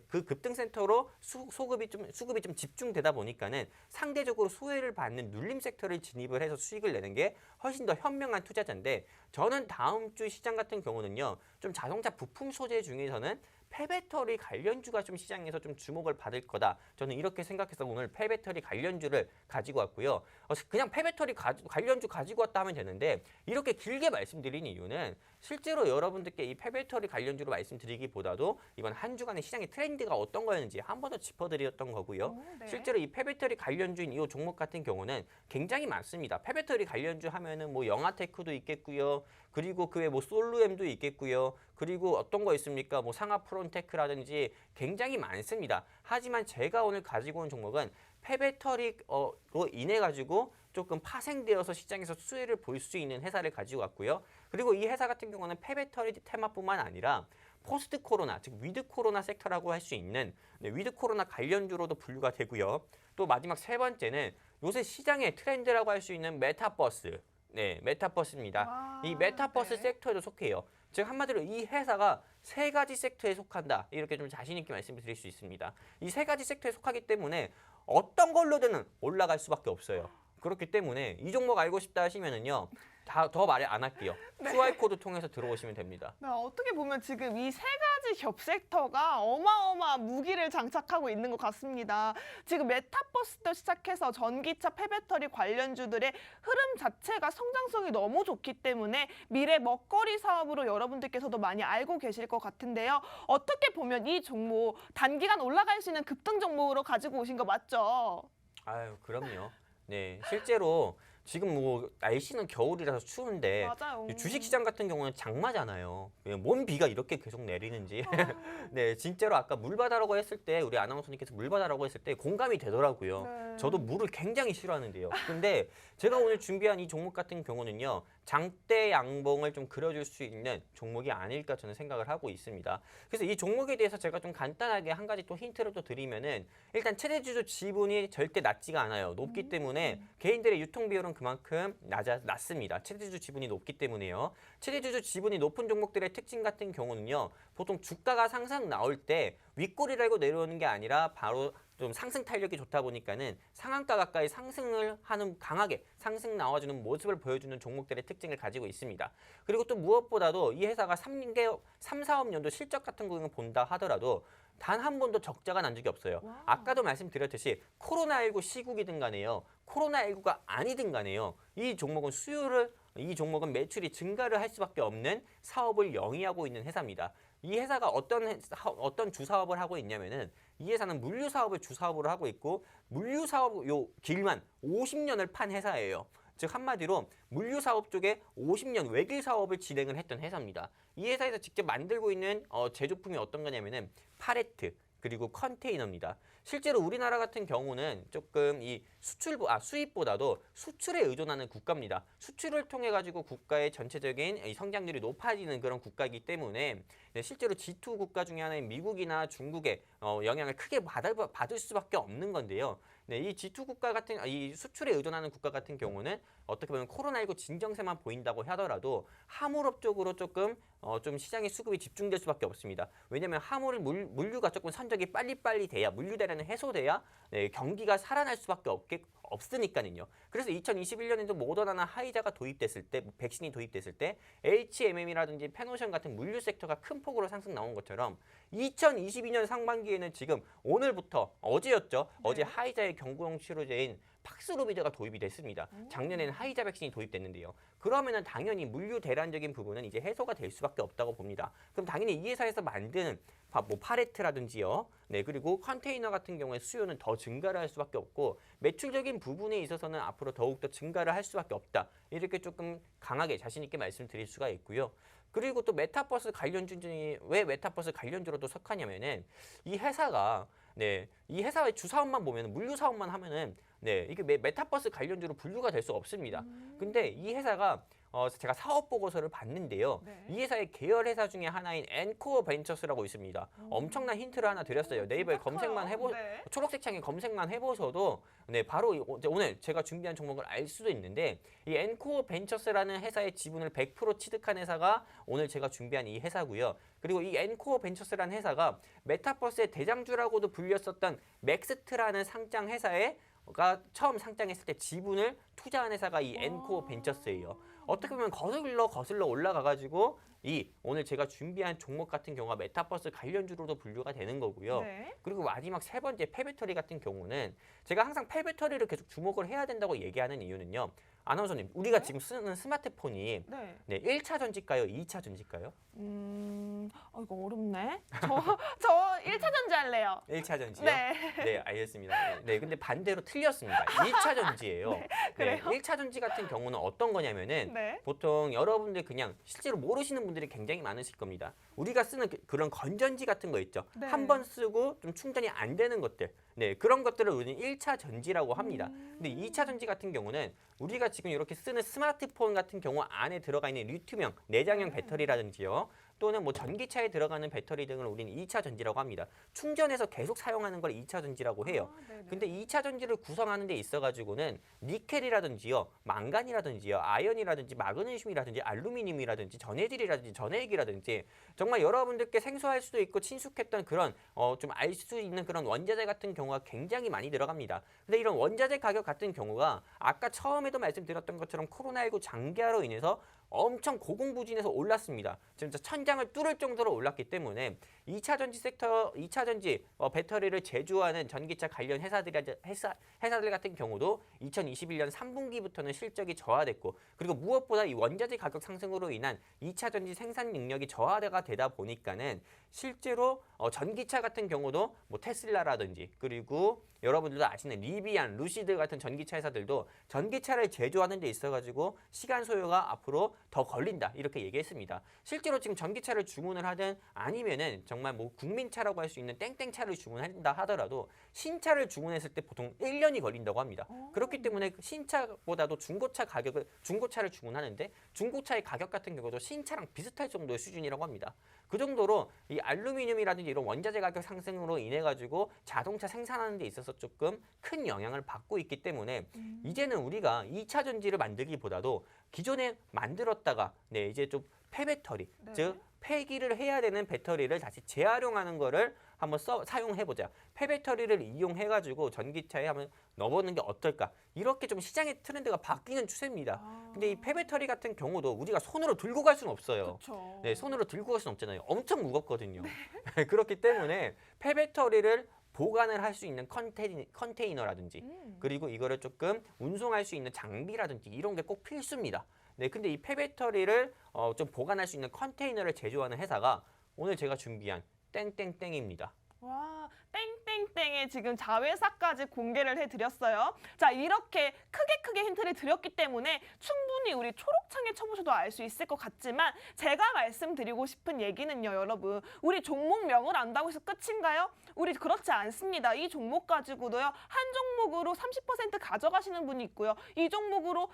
그 급등 센터로 수급이 좀 집중되다 보니까는 상대적으로 수혜를 받는 눌림 섹터를 진입을 해서 수익을 내는 게 훨씬 더 현명한 투자자인데 저는 다음 주 시장 같은 경우는요 좀 자동차 부품 소재 중에서는 폐배터리 관련주가 좀 시장에서 좀 주목을 받을 거다. 저는 이렇게 생각해서 오늘 폐배터리 관련주를 가지고 왔고요. 그냥 폐배터리 관련주 가지고 왔다 하면 되는데 이렇게 길게 말씀드린 이유는 실제로 여러분들께 이 폐배터리 관련주로 말씀드리기보다도 이번 한 주간의 시장의 트렌드가 어떤 거였는지 한 번 더 짚어드렸던 거고요. 네. 실제로 이 폐배터리 관련주인 이 종목 같은 경우는 굉장히 많습니다. 폐배터리 관련주 하면은 뭐 영아테크도 있겠고요. 그리고 그 외 뭐 솔루엠도 있겠고요. 그리고 어떤 거 있습니까? 뭐 상하프론테크라든지 굉장히 많습니다. 하지만 제가 오늘 가지고 온 종목은 폐배터리로 인해 가지고 조금 파생되어서 시장에서 수혜를 볼 수 있는 회사를 가지고 왔고요. 그리고 이 회사 같은 경우는 폐배터리 테마뿐만 아니라 포스트 코로나, 즉 위드 코로나 섹터라고 할 수 있는 위드 코로나 관련주로도 분류가 되고요. 또 마지막 세 번째는 요새 시장의 트렌드라고 할 수 있는 메타버스. 네, 메타버스입니다. 와, 이 메타버스 네. 섹터에도 속해요. 즉 한마디로 이 회사가 세 가지 섹터에 속한다. 이렇게 좀 자신 있게 말씀을 드릴 수 있습니다. 이 세 가지 섹터에 속하기 때문에 어떤 걸로든 올라갈 수밖에 없어요. 그렇기 때문에 이 종목 알고 싶다 하시면은요. 더 말 안 할게요. 네. QR코드 통해서 들어오시면 됩니다. 네, 어떻게 보면 지금 이 세 가지 협 섹터가 어마어마한 무기를 장착하고 있는 것 같습니다. 지금 메타버스도 시작해서 전기차 폐배터리 관련주들의 흐름 자체가 성장성이 너무 좋기 때문에 미래 먹거리 사업으로 여러분들께서도 많이 알고 계실 것 같은데요. 어떻게 보면 이 종목 단기간 올라갈 수 있는 급등 종목으로 가지고 오신 거 맞죠? 아유, 그럼요. 네, 실제로 지금 뭐 날씨는 겨울이라서 추운데 맞아요. 주식시장 같은 경우는 장마잖아요. 뭔 비가 이렇게 계속 내리는지. 네, 진짜로 아까 물바다라고 했을 때 우리 아나운서님께서 물바다라고 했을 때 공감이 되더라고요. 네. 저도 물을 굉장히 싫어하는데요. 근데 제가 오늘 준비한 이 종목 같은 경우는요. 장대 양봉을 좀 그려줄 수 있는 종목이 아닐까 저는 생각을 하고 있습니다. 그래서 이 종목에 대해서 제가 좀 간단하게 한 가지 또 힌트를 또 드리면은 일단 최대주주 지분이 절대 낮지가 않아요. 높기 때문에 개인들의 유통 비율은 그만큼 낮습니다. 최대주주 지분이 높기 때문에요. 최대주주 지분이 높은 종목들의 특징 같은 경우는요. 보통 주가가 상승 나올 때 윗꼬리 달고 내려오는 게 아니라 바로 좀 상승 탄력이 좋다 보니까는 상한가 가까이 상승을 하는 강하게 상승 나와주는 모습을 보여주는 종목들의 특징을 가지고 있습니다. 그리고 또 무엇보다도 이 회사가 3, 4업 연도 실적 같은 경우를 본다 하더라도 단 한 번도 적자가 난 적이 없어요. 와우. 아까도 말씀드렸듯이 코로나19 시국이든 간에요. 코로나19가 아니든 간에요. 이 종목은 매출이 증가를 할 수밖에 없는 사업을 영위하고 있는 회사입니다. 이 회사가 어떤 주사업을 하고 있냐면은 이 회사는 물류 사업을 주사업으로 하고 있고 물류 사업 요 길만 50년을 판 회사예요. 즉 한마디로 물류 사업 쪽에 50년 외길 사업을 진행을 했던 회사입니다. 이 회사에서 직접 만들고 있는 제조품이 어떤 거냐면은 팔레트 그리고 컨테이너입니다. 실제로 우리나라 같은 경우는 조금 이 수입보다도 수출에 의존하는 국가입니다. 수출을 통해 가지고 국가의 전체적인 이 성장률이 높아지는 그런 국가이기 때문에 실제로 G2 국가 중에 하나인 미국이나 중국의 영향을 크게 받을 수밖에 없는 건데요. 네, 이 G2 국가 같은 이 수출에 의존하는 국가 같은 경우는 어떻게 보면 코로나19 진정세만 보인다고 하더라도 화물업 쪽으로 조금 좀 시장의 수급이 집중될 수밖에 없습니다. 왜냐하면 물류가 조금 선적이 빨리빨리 돼야 물류 대란이 해소돼야 네, 경기가 살아날 수밖에 없으니까요. 그래서 2021년에도 모더나나 하이자가 도입됐을 때, 백신이 도입됐을 때 HMM이라든지 페노션 같은 물류 섹터가 큰 폭으로 상승 나온 것처럼 2022년 상반기에는 지금 오늘부터 어제였죠. 네. 어제 하이자의 경구용 치료제인 팍스로비드가 도입이 됐습니다. 작년에는 하이자 백신이 도입됐는데요. 그러면은 당연히 물류 대란적인 부분은 이제 해소가 될 수밖에 없다고 봅니다. 그럼 당연히 이 회사에서 만드는 뭐 팔레트라든지요. 네, 그리고 컨테이너 같은 경우에 수요는 더 증가를 할 수밖에 없고 매출적인 부분에 있어서는 앞으로 더욱더 증가를 할 수밖에 없다. 이렇게 조금 강하게 자신 있게 말씀드릴 수가 있고요. 그리고 또 메타버스 관련주들이 왜 메타버스 관련주로도 속하냐면은 이 회사가 이 회사의 주사업만 보면 물류 사업만 하면은 이게 메타버스 관련주로 분류가 될 수 없습니다. 근데 이 회사가 제가 사업 보고서를 봤는데요. 네. 이 회사의 계열 회사 중에 하나인 엔코어 벤처스라고 있습니다. 엄청난 힌트를 하나 드렸어요. 네이버에 진짜 검색만 커요. 네. 초록색 창에 검색만 해보셔도 바로 오늘 제가 준비한 종목을 알 수도 있는데 이 엔코어 벤처스라는 회사의 지분을 100% 취득한 회사가 오늘 제가 준비한 이 회사고요. 그리고 이 엔코어 벤처스라는 회사가 메타버스의 대장주라고도 불렸었던 맥스트라는 상장 회사가 처음 상장했을 때 지분을 투자한 회사가 이 엔코어 벤처스예요. 어떻게 보면 거슬러 올라가가지고 오늘 제가 준비한 종목 같은 경우가 메타버스 관련주로도 분류가 되는 거고요. 네. 그리고 마지막 세 번째 폐배터리 같은 경우는 제가 항상 폐배터리를 계속 주목을 해야 된다고 얘기하는 이유는요. 아나운서님, 우리가 지금 쓰는 스마트폰이 네. 1차 전지일까요? 2차 전지일까요? 이거 어렵네. 저 1차 전지 할래요. 1차 전지요? 네. 네, 알겠습니다. 네, 근데 반대로 틀렸습니다. 2차 전지예요. 네, 그래요? 1차 전지 같은 경우는 어떤 거냐면은 네. 보통 여러분들 그냥 실제로 모르시는 분들이 굉장히 많으실 겁니다. 우리가 쓰는 그런 건전지 같은 거 있죠. 네. 한 번 쓰고 좀 충전이 안 되는 것들. 네, 그런 것들을 우리는 1차 전지라고 합니다. 근데 2차 전지 같은 경우는 우리가 지금 이렇게 쓰는 스마트폰 같은 경우 안에 들어가 있는 리튬형, 내장형 배터리라든지요. 또는 뭐 전기차에 들어가는 배터리 등을 우리는 2차 전지라고 합니다. 충전해서 계속 사용하는 걸 2차 전지라고 해요. 네네. 근데 2차 전지를 구성하는 데 있어가지고는 니켈이라든지요, 망간이라든지요, 아연이라든지 마그네슘이라든지 알루미늄이라든지 전해질이라든지 전해액이라든지 정말 여러분들께 생소할 수도 있고 친숙했던 그런 좀 알 수 있는 그런 원자재 같은 경우가 굉장히 많이 들어갑니다. 근데 이런 원자재 가격 같은 경우가 아까 처음에도 말씀드렸던 것처럼 코로나19 장기화로 인해서 엄청 고공부진해서 올랐습니다. 진짜 천장을 뚫을 정도로 올랐기 때문에 2차 전지 섹터, 2차 전지 배터리를 제조하는 전기차 관련 회사들 같은 경우도 2021년 3분기부터는 실적이 저하됐고 그리고 무엇보다 이 원자재 가격 상승으로 인한 2차 전지 생산 능력이 저하가 되다 보니까는 실제로 전기차 같은 경우도 뭐 테슬라라든지 그리고 여러분들도 아시는 리비안, 루시드 같은 전기차 회사들도 전기차를 제조하는 데 있어가지고 시간 소요가 앞으로 더 걸린다 이렇게 얘기했습니다. 실제로 지금 전기차를 주문을 하든 아니면은 정말 뭐 국민차라고 할 수 있는 땡땡차를 주문한다 하더라도 신차를 주문했을 때 보통 1년이 걸린다고 합니다. 그렇기 때문에 신차보다도 중고차를 주문하는데 중고차의 가격 같은 경우도 신차랑 비슷할 정도의 수준이라고 합니다. 그 정도로 이 알루미늄이라든지 이런 원자재 가격 상승으로 인해 가지고 자동차 생산하는 데 있어서 조금 큰 영향을 받고 있기 때문에 이제는 우리가 2차 전지를 만들기보다도 기존에 만들었다가 이제 좀 폐배터리, 즉 폐기를 해야 되는 배터리를 다시 재활용하는 거를 한번 사용해보자. 폐배터리를 이용해가지고 전기차에 한번 넣어보는 게 어떨까. 이렇게 좀 시장의 트렌드가 바뀌는 추세입니다. 근데 이 폐배터리 같은 경우도 우리가 손으로 들고 갈 수는 없어요. 그쵸. 네, 손으로 들고 갈 수는 없잖아요. 엄청 무겁거든요. 그렇기 때문에 폐배터리를 보관을 할 수 있는 컨테이너라든지 그리고 이거를 조금 운송할 수 있는 장비라든지 이런 게 꼭 필수입니다. 네, 근데 이 폐배터리를 좀 보관할 수 있는 컨테이너를 제조하는 회사가 오늘 제가 준비한 땡땡땡입니다. 와, 땡땡땡의 지금 자회사까지 공개를 해드렸어요. 자, 이렇게 크게 힌트를 드렸기 때문에 충분히 우리 초록창에 쳐보셔도 알 수 있을 것 같지만 제가 말씀드리고 싶은 얘기는요, 여러분. 우리 종목명을 안다고 해서 끝인가요? 우리 그렇지 않습니다. 이 종목 가지고도요, 한 종목으로 30% 가져가시는 분이 있고요. 이 종목으로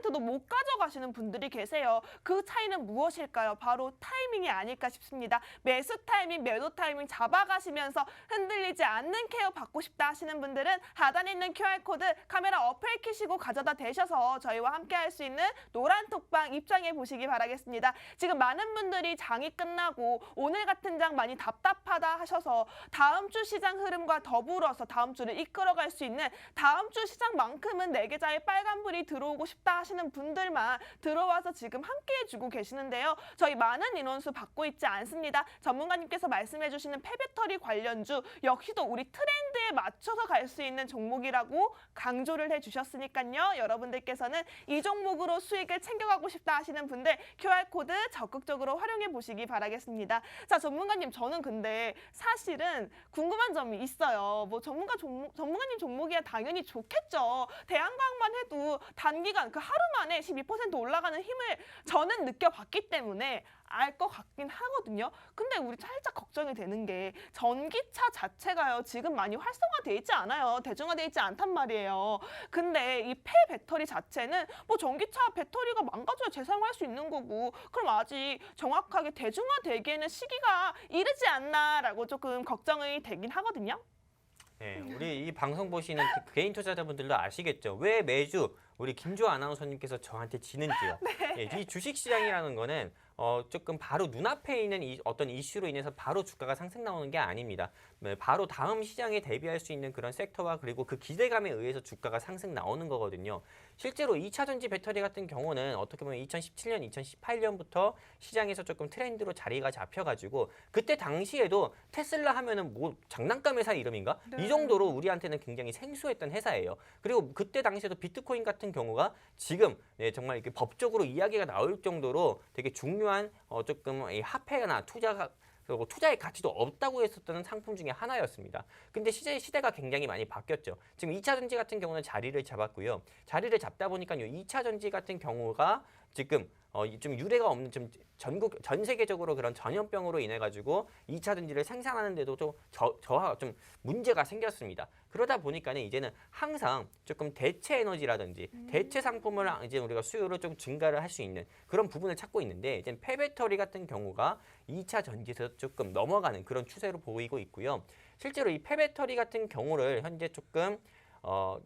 10%도 못 가져가시는 분들이 계세요. 그 차이는 무엇일까요? 바로 타이밍이 아닐까 싶습니다. 매수 타이밍, 매도 타이밍 잡아가시면서 흔들리지 않는 케어 받고 싶다 하시는 분들은 하단에 있는 QR코드 카메라 어플 키시고 가져다 대셔서 저희와 함께 할 수 있는 노란 톡방 입장해 보시기 바라겠습니다. 지금 많은 분들이 장이 끝나고 오늘 같은 장 많이 답답하다 하셔서 다음 주 시장 흐름과 더불어서 다음 주를 이끌어갈 수 있는 다음 주 시장만큼은 내 계좌에 빨간불이 들어오고 싶다 하시는 분들만 들어와서 지금 함께 해주고 계시는데요. 저희 많은 인원수 받고 있지 않습니다. 전문가님께서 말씀해 주시는 폐배터리 관련주 역시도 우리 트렌드에 맞춰서 갈 수 있는 종목이라고 강조를 해주셨으니까요. 여러분들께서는 이 종목으로 수익을 챙겨가고 싶다 하시는 분들 QR코드 적극적으로 활용해 보시기 바라겠습니다. 자, 전문가님, 저는 근데 사실은 궁금한 점이 있어요. 뭐 전문가님 종목이야 당연히 좋겠죠. 대한광만 해도 단기간 그 하루 만에 12% 올라가는 힘을 저는 느껴봤기 때문에 알 것 같긴 하거든요. 근데 우리 살짝 걱정이 되는 게 전기차 자체가요, 지금 많이 활성화돼 있지 않아요. 대중화돼 있지 않단 말이에요. 근데 이 폐배터리 자체는 뭐 전기차 배터리가 망가져야 재사용할 수 있는 거고, 그럼 아직 정확하게 대중화되기에는 시기가 이르지 않나라고 조금 걱정이 되긴 하거든요. 네, 우리 이 방송 보시는 개인 투자자분들도 아시겠죠? 왜 매주 우리 김주아 아나운서님께서 저한테 지는지요? 네, 이 주식시장이라는 거는 조금 바로 눈앞에 있는 어떤 이슈로 인해서 바로 주가가 상승 나오는 게 아닙니다. 네, 바로 다음 시장에 대비할 수 있는 그런 섹터와 그리고 그 기대감에 의해서 주가가 상승 나오는 거거든요. 실제로 2차 전지 배터리 같은 경우는 어떻게 보면 2017년, 2018년부터 시장에서 조금 트렌드로 자리가 잡혀가지고 그때 당시에도 테슬라 하면은 뭐 장난감 회사 이름인가? 네. 이 정도로 우리한테는 굉장히 생소했던 회사예요. 그리고 그때 당시에도 비트코인 같은 경우가 지금 정말 이렇게 법적으로 이야기가 나올 정도로 되게 중요한 조금 이 화폐나 그리고 투자의 가치도 없다고 했었던 상품 중에 하나였습니다. 근데 시대가 굉장히 많이 바뀌었죠. 지금 2차 전지 같은 경우는 자리를 잡았고요. 자리를 잡다 보니까 2차 전지 같은 경우가 지금 좀 유례가 없는 좀 전 세계적으로 그런 전염병으로 인해 가지고 2차 전지를 생산하는데도 좀 문제가 생겼습니다. 그러다 보니까는 이제는 항상 조금 대체 에너지라든지 대체 상품을 이제 우리가 수요를 좀 증가를 할 수 있는 그런 부분을 찾고 있는데, 이제 폐배터리 같은 경우가 2차 전지에서 조금 넘어가는 그런 추세로 보이고 있고요. 실제로 이 폐배터리 같은 경우를 현재 조금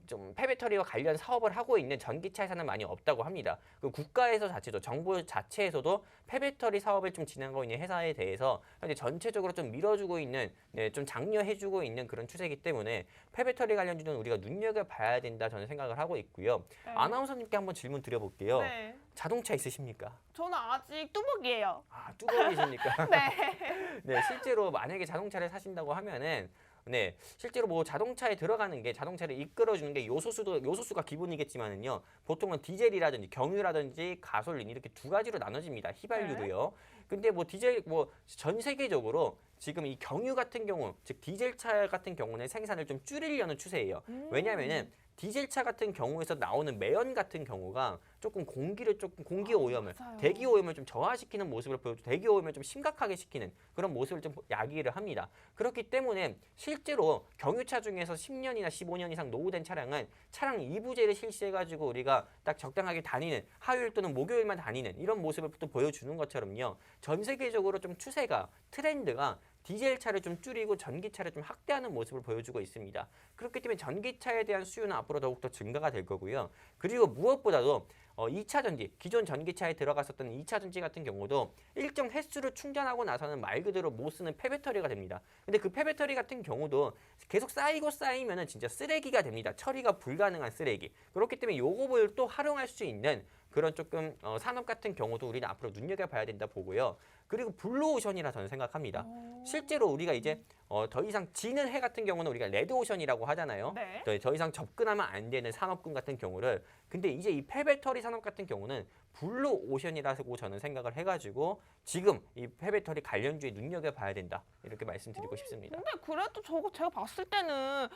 좀 폐배터리와 관련 사업을 하고 있는 전기차 회사는 많이 없다고 합니다. 그 국가에서 자체도 정부 자체에서도 폐배터리 사업을 좀 진행하고 있는 회사에 대해서 현재 전체적으로 좀 밀어주고 있는, 좀 장려해주고 있는 그런 추세이기 때문에 폐배터리 관련주는 우리가 눈여겨봐야 된다 저는 생각을 하고 있고요. 네. 아나운서님께 한번 질문 드려볼게요. 네. 자동차 있으십니까? 저는 아직 뚜벅이에요. 아, 뚜벅이십니까? 네. 네, 실제로 만약에 자동차를 사신다고 하면은 네, 실제로 뭐 자동차에 들어가는 게 자동차를 이끌어주는 게 요소수가 기본이겠지만은요. 보통은 디젤이라든지 경유라든지 가솔린 이렇게 두 가지로 나눠집니다. 휘발유도요. 근데 뭐 디젤 뭐 전 세계적으로 지금 이 경유 같은 경우, 즉 디젤차 같은 경우는 생산을 좀 줄이려는 추세예요. 왜냐하면은 디젤차 같은 경우에서 나오는 매연 같은 경우가 조금 공기 오염을, 맞아요. 대기 오염을 좀 저하시키는 모습을 보여줘, 대기 오염을 좀 심각하게 시키는 그런 모습을 좀 야기를 합니다. 그렇기 때문에 실제로 경유차 중에서 10년이나 15년 이상 노후된 차량은 차량 이부제를 실시해가지고 우리가 딱 적당하게 다니는 하루일 또는 목요일만 다니는 이런 모습을 또 보여주는 것처럼요. 전 세계적으로 좀 추세가 트렌드가 디젤차를 좀 줄이고 전기차를 좀 확대하는 모습을 보여주고 있습니다. 그렇기 때문에 전기차에 대한 수요는 앞으로 더욱더 증가가 될 거고요. 그리고 무엇보다도 2차 전지, 기존 전기차에 들어갔었던 2차 전지 같은 경우도 일정 횟수를 충전하고 나서는 말 그대로 못 쓰는 폐배터리가 됩니다. 근데 그 폐배터리 같은 경우도 계속 쌓이면은 진짜 쓰레기가 됩니다. 처리가 불가능한 쓰레기. 그렇기 때문에 요거를 또 활용할 수 있는 그런 조금 산업 같은 경우도 우리는 앞으로 눈여겨봐야 된다 보고요. 그리고 블루오션이라 저는 생각합니다. 실제로 우리가 이제 더 이상 지는 해 같은 경우는 우리가 레드오션이라고 하잖아요. 네. 더 이상 접근하면 안 되는 산업군 같은 경우를 근데 이제 이 폐배터리 산업 같은 경우는 블루오션이라고 저는 생각을 해가지고 지금 이 폐배터리 관련주에 눈여겨봐야 된다 이렇게 말씀드리고 싶습니다. 근데 그래도 제가 봤을 때는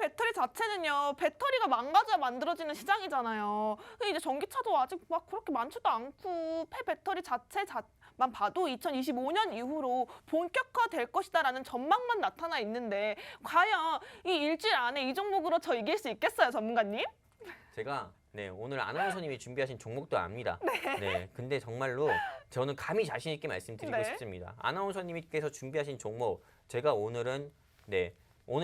배터리 자체는요, 배터리가 망가져야 만들어지는 시장이잖아요. 근데 이제 전기차도 아직 막 그렇게 많지도 않고 배터리 자체만 봐도 2025년 이후로 본격화될 것이다라는 전망만 나타나 있는데 과연 이 일주일 안에 이 종목으로 저 이길 수 있겠어요, 전문가님? 제가 오늘 아나운서님이 준비하신 종목도 압니다. 네, 근데 정말로 저는 감히 자신 있게 말씀드리고 네. 싶습니다. 아나운서님께서 준비하신 종목 제가 오늘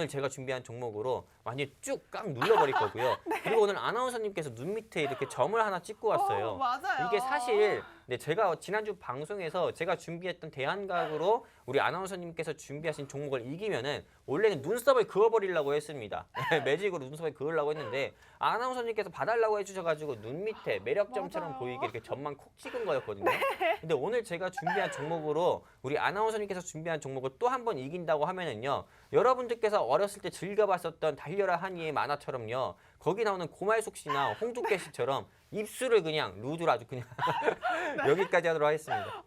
제가 준비한 종목으로 완전히 쭉 꽉 눌러버릴 거고요. 그리고 오늘 아나운서님께서 눈 밑에 이렇게 점을 하나 찍고 왔어요. 맞아요. 이게 사실 제가 지난주 방송에서 제가 준비했던 대한가구로 우리 아나운서님께서 준비하신 종목을 이기면은 원래는 눈썹을 그어버리려고 했습니다. 매직으로 눈썹을 그으려고 했는데 아나운서님께서 봐달라고 해주셔가지고 눈 밑에 매력점처럼 맞아요. 보이게 이렇게 점만 콕 찍은 거였거든요. 근데 오늘 제가 준비한 종목으로 우리 아나운서님께서 준비한 종목을 또 한 번 이긴다고 하면은요. 여러분들께서 어렸을 때 즐겨봤었던 달려라 한이의 만화처럼요. 거기 나오는 고말숙 씨나 홍두깨 씨처럼 입술을 그냥 루드로 아주 그냥 여기까지 하도록 하겠습니다.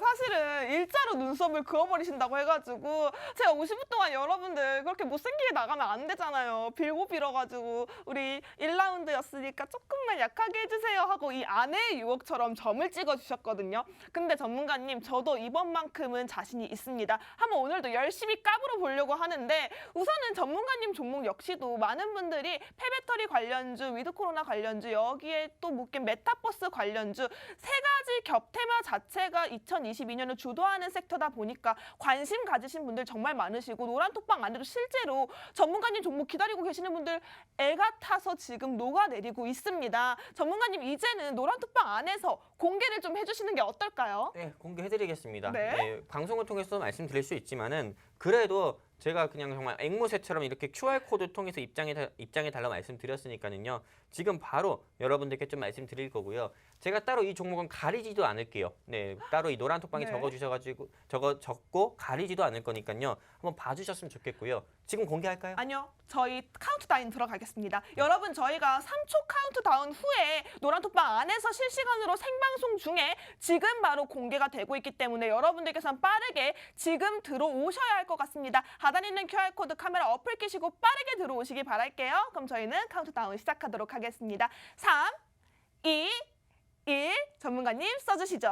사실은 일자로 눈썹을 그어버리신다고 해가지고 제가 50분 동안 여러분들 그렇게 못생기게 나가면 안 되잖아요. 빌고 빌어가지고 우리 1라운드였으니까 조금만 약하게 해주세요 하고 이 아내의 유혹처럼 점을 찍어주셨거든요. 근데 전문가님 저도 이번만큼은 자신이 있습니다. 한번 오늘도 열심히 까불어 보려고 하는데 우선은 전문가님 종목 역시도 많은 분들이 폐배터리 관련주, 위드 코로나 관련주, 여기에 또 묶인 메타버스 관련주 세 가지 겹테마 자체가 2022년을 주도하는 섹터다 보니까 관심 가지신 분들 정말 많으시고 노란톡방 안에도 실제로 전문가님 종목 기다리고 계시는 분들 애가 타서 지금 녹아내리고 있습니다. 전문가님 이제는 노란톡방 안에서 공개를 좀 해주시는 게 어떨까요? 네, 공개해드리겠습니다. 네. 방송을 통해서 말씀드릴 수 있지만은 그래도 제가 그냥 정말 앵무새처럼 이렇게 QR코드 통해서 입장해 달라고 말씀드렸으니까는요. 지금 바로 여러분들께 좀 말씀드릴 거고요. 제가 따로 이 종목은 가리지도 않을게요. 네, 따로 이 노란 톡방에 네. 적어주셔가지고 적고 가리지도 않을 거니까요. 한번 봐주셨으면 좋겠고요. 지금 공개할까요? 아니요. 저희 카운트다운 들어가겠습니다. 여러분 저희가 3초 카운트다운 후에 노란톡방 안에서 실시간으로 생방송 중에 지금 바로 공개가 되고 있기 때문에 여러분들께서는 빠르게 지금 들어오셔야 할 것 같습니다. 하단에 있는 QR코드 카메라 어플 끼시고 빠르게 들어오시기 바랄게요. 그럼 저희는 카운트다운 시작하도록 하겠습니다. 3, 2, 1 전문가님 써주시죠.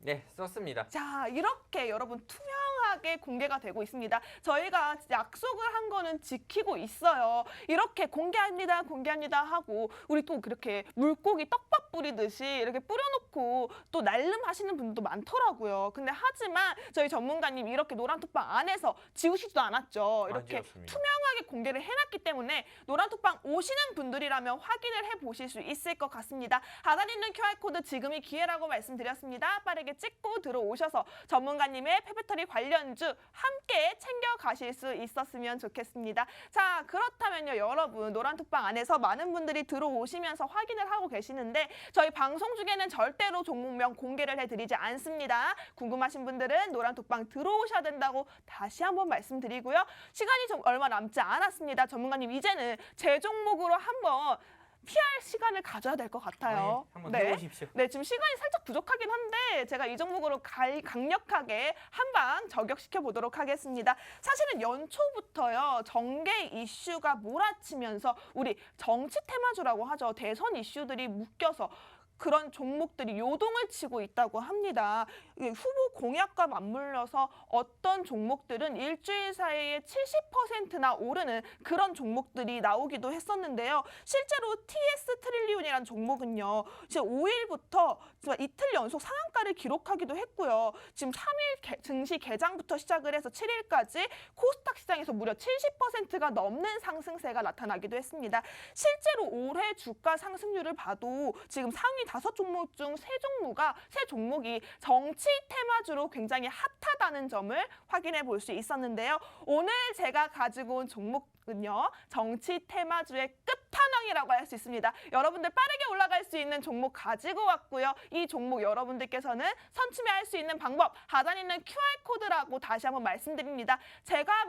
네, 썼습니다. 자, 이렇게 여러분 투명하게 공개가 되고 있습니다. 저희가 약속을 한 거는 지키고 있어요. 이렇게 공개합니다 하고 우리 또 그렇게 물고기 떡밥 뿌리듯이 이렇게 뿌려놓고 또 날름하시는 분도 많더라고요. 근데 하지만 저희 전문가님 이렇게 노란톡방 안에서 지우시지도 않았죠. 이렇게 지웠습니다. 투명하게 공개를 해놨기 때문에 노란톡방 오시는 분들이라면 확인을 해보실 수 있을 것 같습니다. 하단에 있는 QR코드 지금이 기회라고 말씀드렸습니다. 빠르게 찍고 들어오셔서 전문가님의 폐배터리 관련 관련주 함께 챙겨가실 수 있었으면 좋겠습니다. 자, 그렇다면요, 여러분 노란톡방 안에서 많은 분들이 들어오시면서 확인을 하고 계시는데 저희 방송 중에는 절대로 종목명 공개를 해드리지 않습니다. 궁금하신 분들은 노란톡방 들어오셔야 된다고 다시 한번 말씀드리고요. 시간이 좀 얼마 남지 않았습니다. 전문가님, 이제는 제 종목으로 한번 PR 시간을 가져야 될 것 같아요. 한번 해보십시오. 네, 지금 시간이 살짝 부족하긴 한데 제가 이 종목으로 강력하게 한 방 저격시켜 보도록 하겠습니다. 사실은 연초부터요, 정계 이슈가 몰아치면서 우리 정치 테마주라고 하죠. 대선 이슈들이 묶여서 그런 종목들이 요동을 치고 있다고 합니다. 후보 공약과 맞물려서 어떤 종목들은 일주일 사이에 70%나 오르는 그런 종목들이 나오기도 했었는데요. 실제로 TS 트릴리온이라는 종목은요, 지금 5일부터 이틀 연속 상한가를 기록하기도 했고요. 지금 3일 증시 개장부터 시작을 해서 7일까지 코스닥 시장에서 무려 70%가 넘는 상승세가 나타나기도 했습니다. 실제로 올해 주가 상승률을 봐도 지금 상위 5종목 중 3종목이 정치 테마주로 굉장히 핫하다는 점을 확인해 볼 수 있었는데요. 오늘 제가 가지고 온 종목은요, 정치 테마주의 끝판왕이라고 할 수 있습니다. 여러분들 빠르게 올라갈 수 있는 종목 가지고 왔고요. 이 종목 여러분들께서는 선취매할 수 있는 방법, 하단에 있는 QR코드라고 다시 한번 말씀드립니다. 제가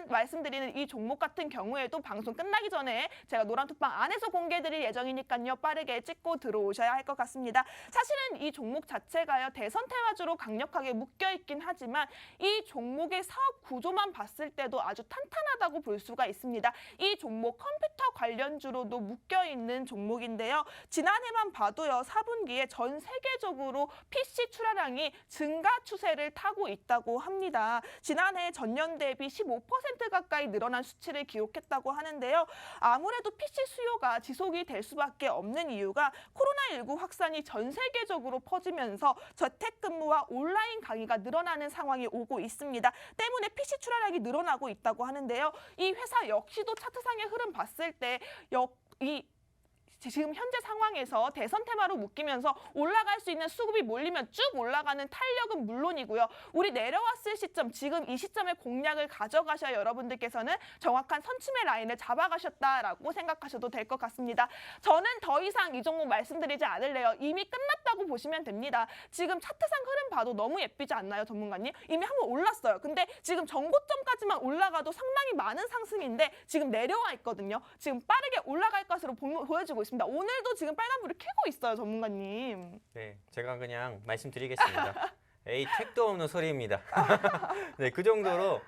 말씀드리는 이 종목 같은 경우에도 방송 끝나기 전에 제가 노란톡방 안에서 공개해드릴 예정이니까요. 빠르게 찍고 들어오셔야 할 것 같습니다. 사실은 이 종목 자체가요, 대선 테마주로 강력하게 묶여있긴 하지만 이 종목의 사업 구조만 봤을 때도 아주 탄탄하다고 볼 수가 있습니다. 이 종목 컴퓨터 관련주로도 묶여있는 종목인데요. 지난해만 봐도요, 4분기에 전 세계적으로 PC 출하량이 증가 추세를 타고 있다고 합니다. 지난해 전년 대비 15% 가까이 늘어난 수치를 기록했다고 하는데요. 아무래도 PC 수요가 지속이 될 수밖에 없는 이유가 코로나19 확산이 전 세계적으로 퍼지면서 재택근무와 온라인 강의가 늘어나는 상황이 오고 있습니다. 때문에 PC 출하량이 늘어나고 있다고 하는데요. 이 회사 역시도 차트상의 흐름 봤을 때 지금 현재 상황에서 대선 테마로 묶이면서 올라갈 수 있는 수급이 몰리면 쭉 올라가는 탄력은 물론이고요. 우리 내려왔을 시점, 지금 이 시점에 공략을 가져가셔야 여러분들께서는 정확한 선침의 라인을 잡아가셨다라고 생각하셔도 될 것 같습니다. 저는 더 이상 이 종목 말씀드리지 않을래요. 이미 끝났다고 보시면 됩니다. 지금 차트상 흐름 봐도 너무 예쁘지 않나요, 전문가님? 이미 한번 올랐어요. 근데 지금 전고점까지만 올라가도 상당히 많은 상승인데 지금 내려와 있거든요. 지금 빠르게 올라갈 것으로 보여지고 있습니다. 오늘도 지금 빨간불을 켜고 있어요, 전문가님. 네, 제가 그냥 말씀드리겠습니다. 에이, 택도 없는 소리입니다. 네, 그 정도로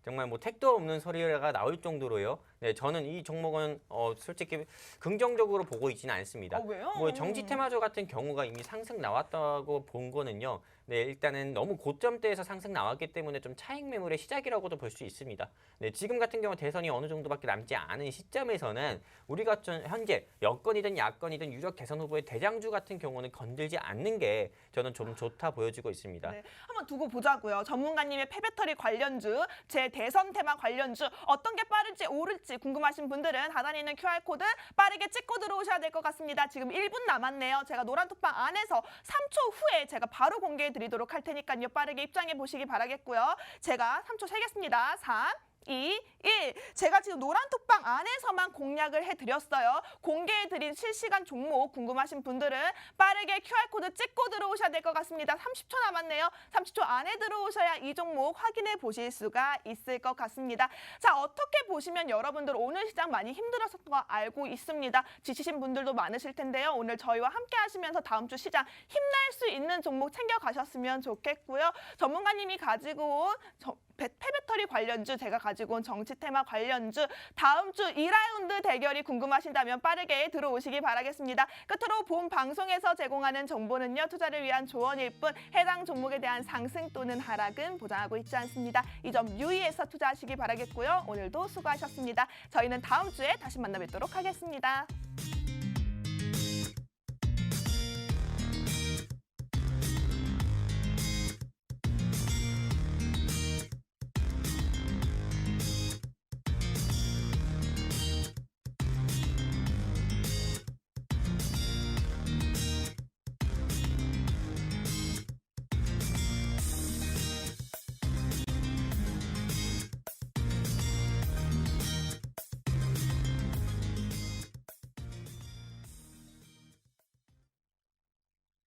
정말 뭐 택도 없는 소리가 나올 정도로요. 네, 저는 이 종목은 솔직히 긍정적으로 보고 있지는 않습니다. 왜요? 뭐 정치 테마주 같은 경우가 이미 상승 나왔다고 본 거는요. 네, 일단은 너무 고점대에서 상승 나왔기 때문에 좀 차익 매물의 시작이라고도 볼 수 있습니다. 네, 지금 같은 경우 대선이 어느 정도밖에 남지 않은 시점에서는 우리가 현재 여권이든 야권이든 유력 대선 후보의 대장주 같은 경우는 건들지 않는 게 저는 좀 좋다 보여지고 있습니다. 네, 한번 두고 보자고요. 전문가님의 폐배터리 관련주, 제 대선 테마 관련주 어떤 게 빠를지 오를지 궁금하신 분들은 하단에 있는 QR코드 빠르게 찍고 들어오셔야 될 것 같습니다. 지금 1분 남았네요. 제가 노란톡방 안에서 3초 후에 제가 바로 공개해 드리도록 할 테니까요. 빠르게 입장해 보시기 바라겠고요. 제가 3초 세겠습니다. 3, 2, 1. 제가 지금 노란톡방 안에서만 공략을 해드렸어요. 공개해드린 실시간 종목 궁금하신 분들은 빠르게 QR코드 찍고 들어오셔야 될 것 같습니다. 30초 남았네요. 30초 안에 들어오셔야 이 종목 확인해 보실 수가 있을 것 같습니다. 자, 어떻게 보시면 여러분들 오늘 시장 많이 힘들었던 거 알고 있습니다. 지치신 분들도 많으실 텐데요. 오늘 저희와 함께 하시면서 다음 주 시장 힘낼 수 있는 종목 챙겨가셨으면 좋겠고요. 전문가님이 가지고 온 폐배터리 관련주, 제가 가지고 온 정치 테마 관련주, 다음 주 2라운드 대결이 궁금하신다면 빠르게 들어오시기 바라겠습니다. 끝으로 본 방송에서 제공하는 정보는요, 투자를 위한 조언일 뿐 해당 종목에 대한 상승 또는 하락은 보장하고 있지 않습니다. 이 점 유의해서 투자하시기 바라겠고요. 오늘도 수고하셨습니다. 저희는 다음 주에 다시 만나 뵙도록 하겠습니다.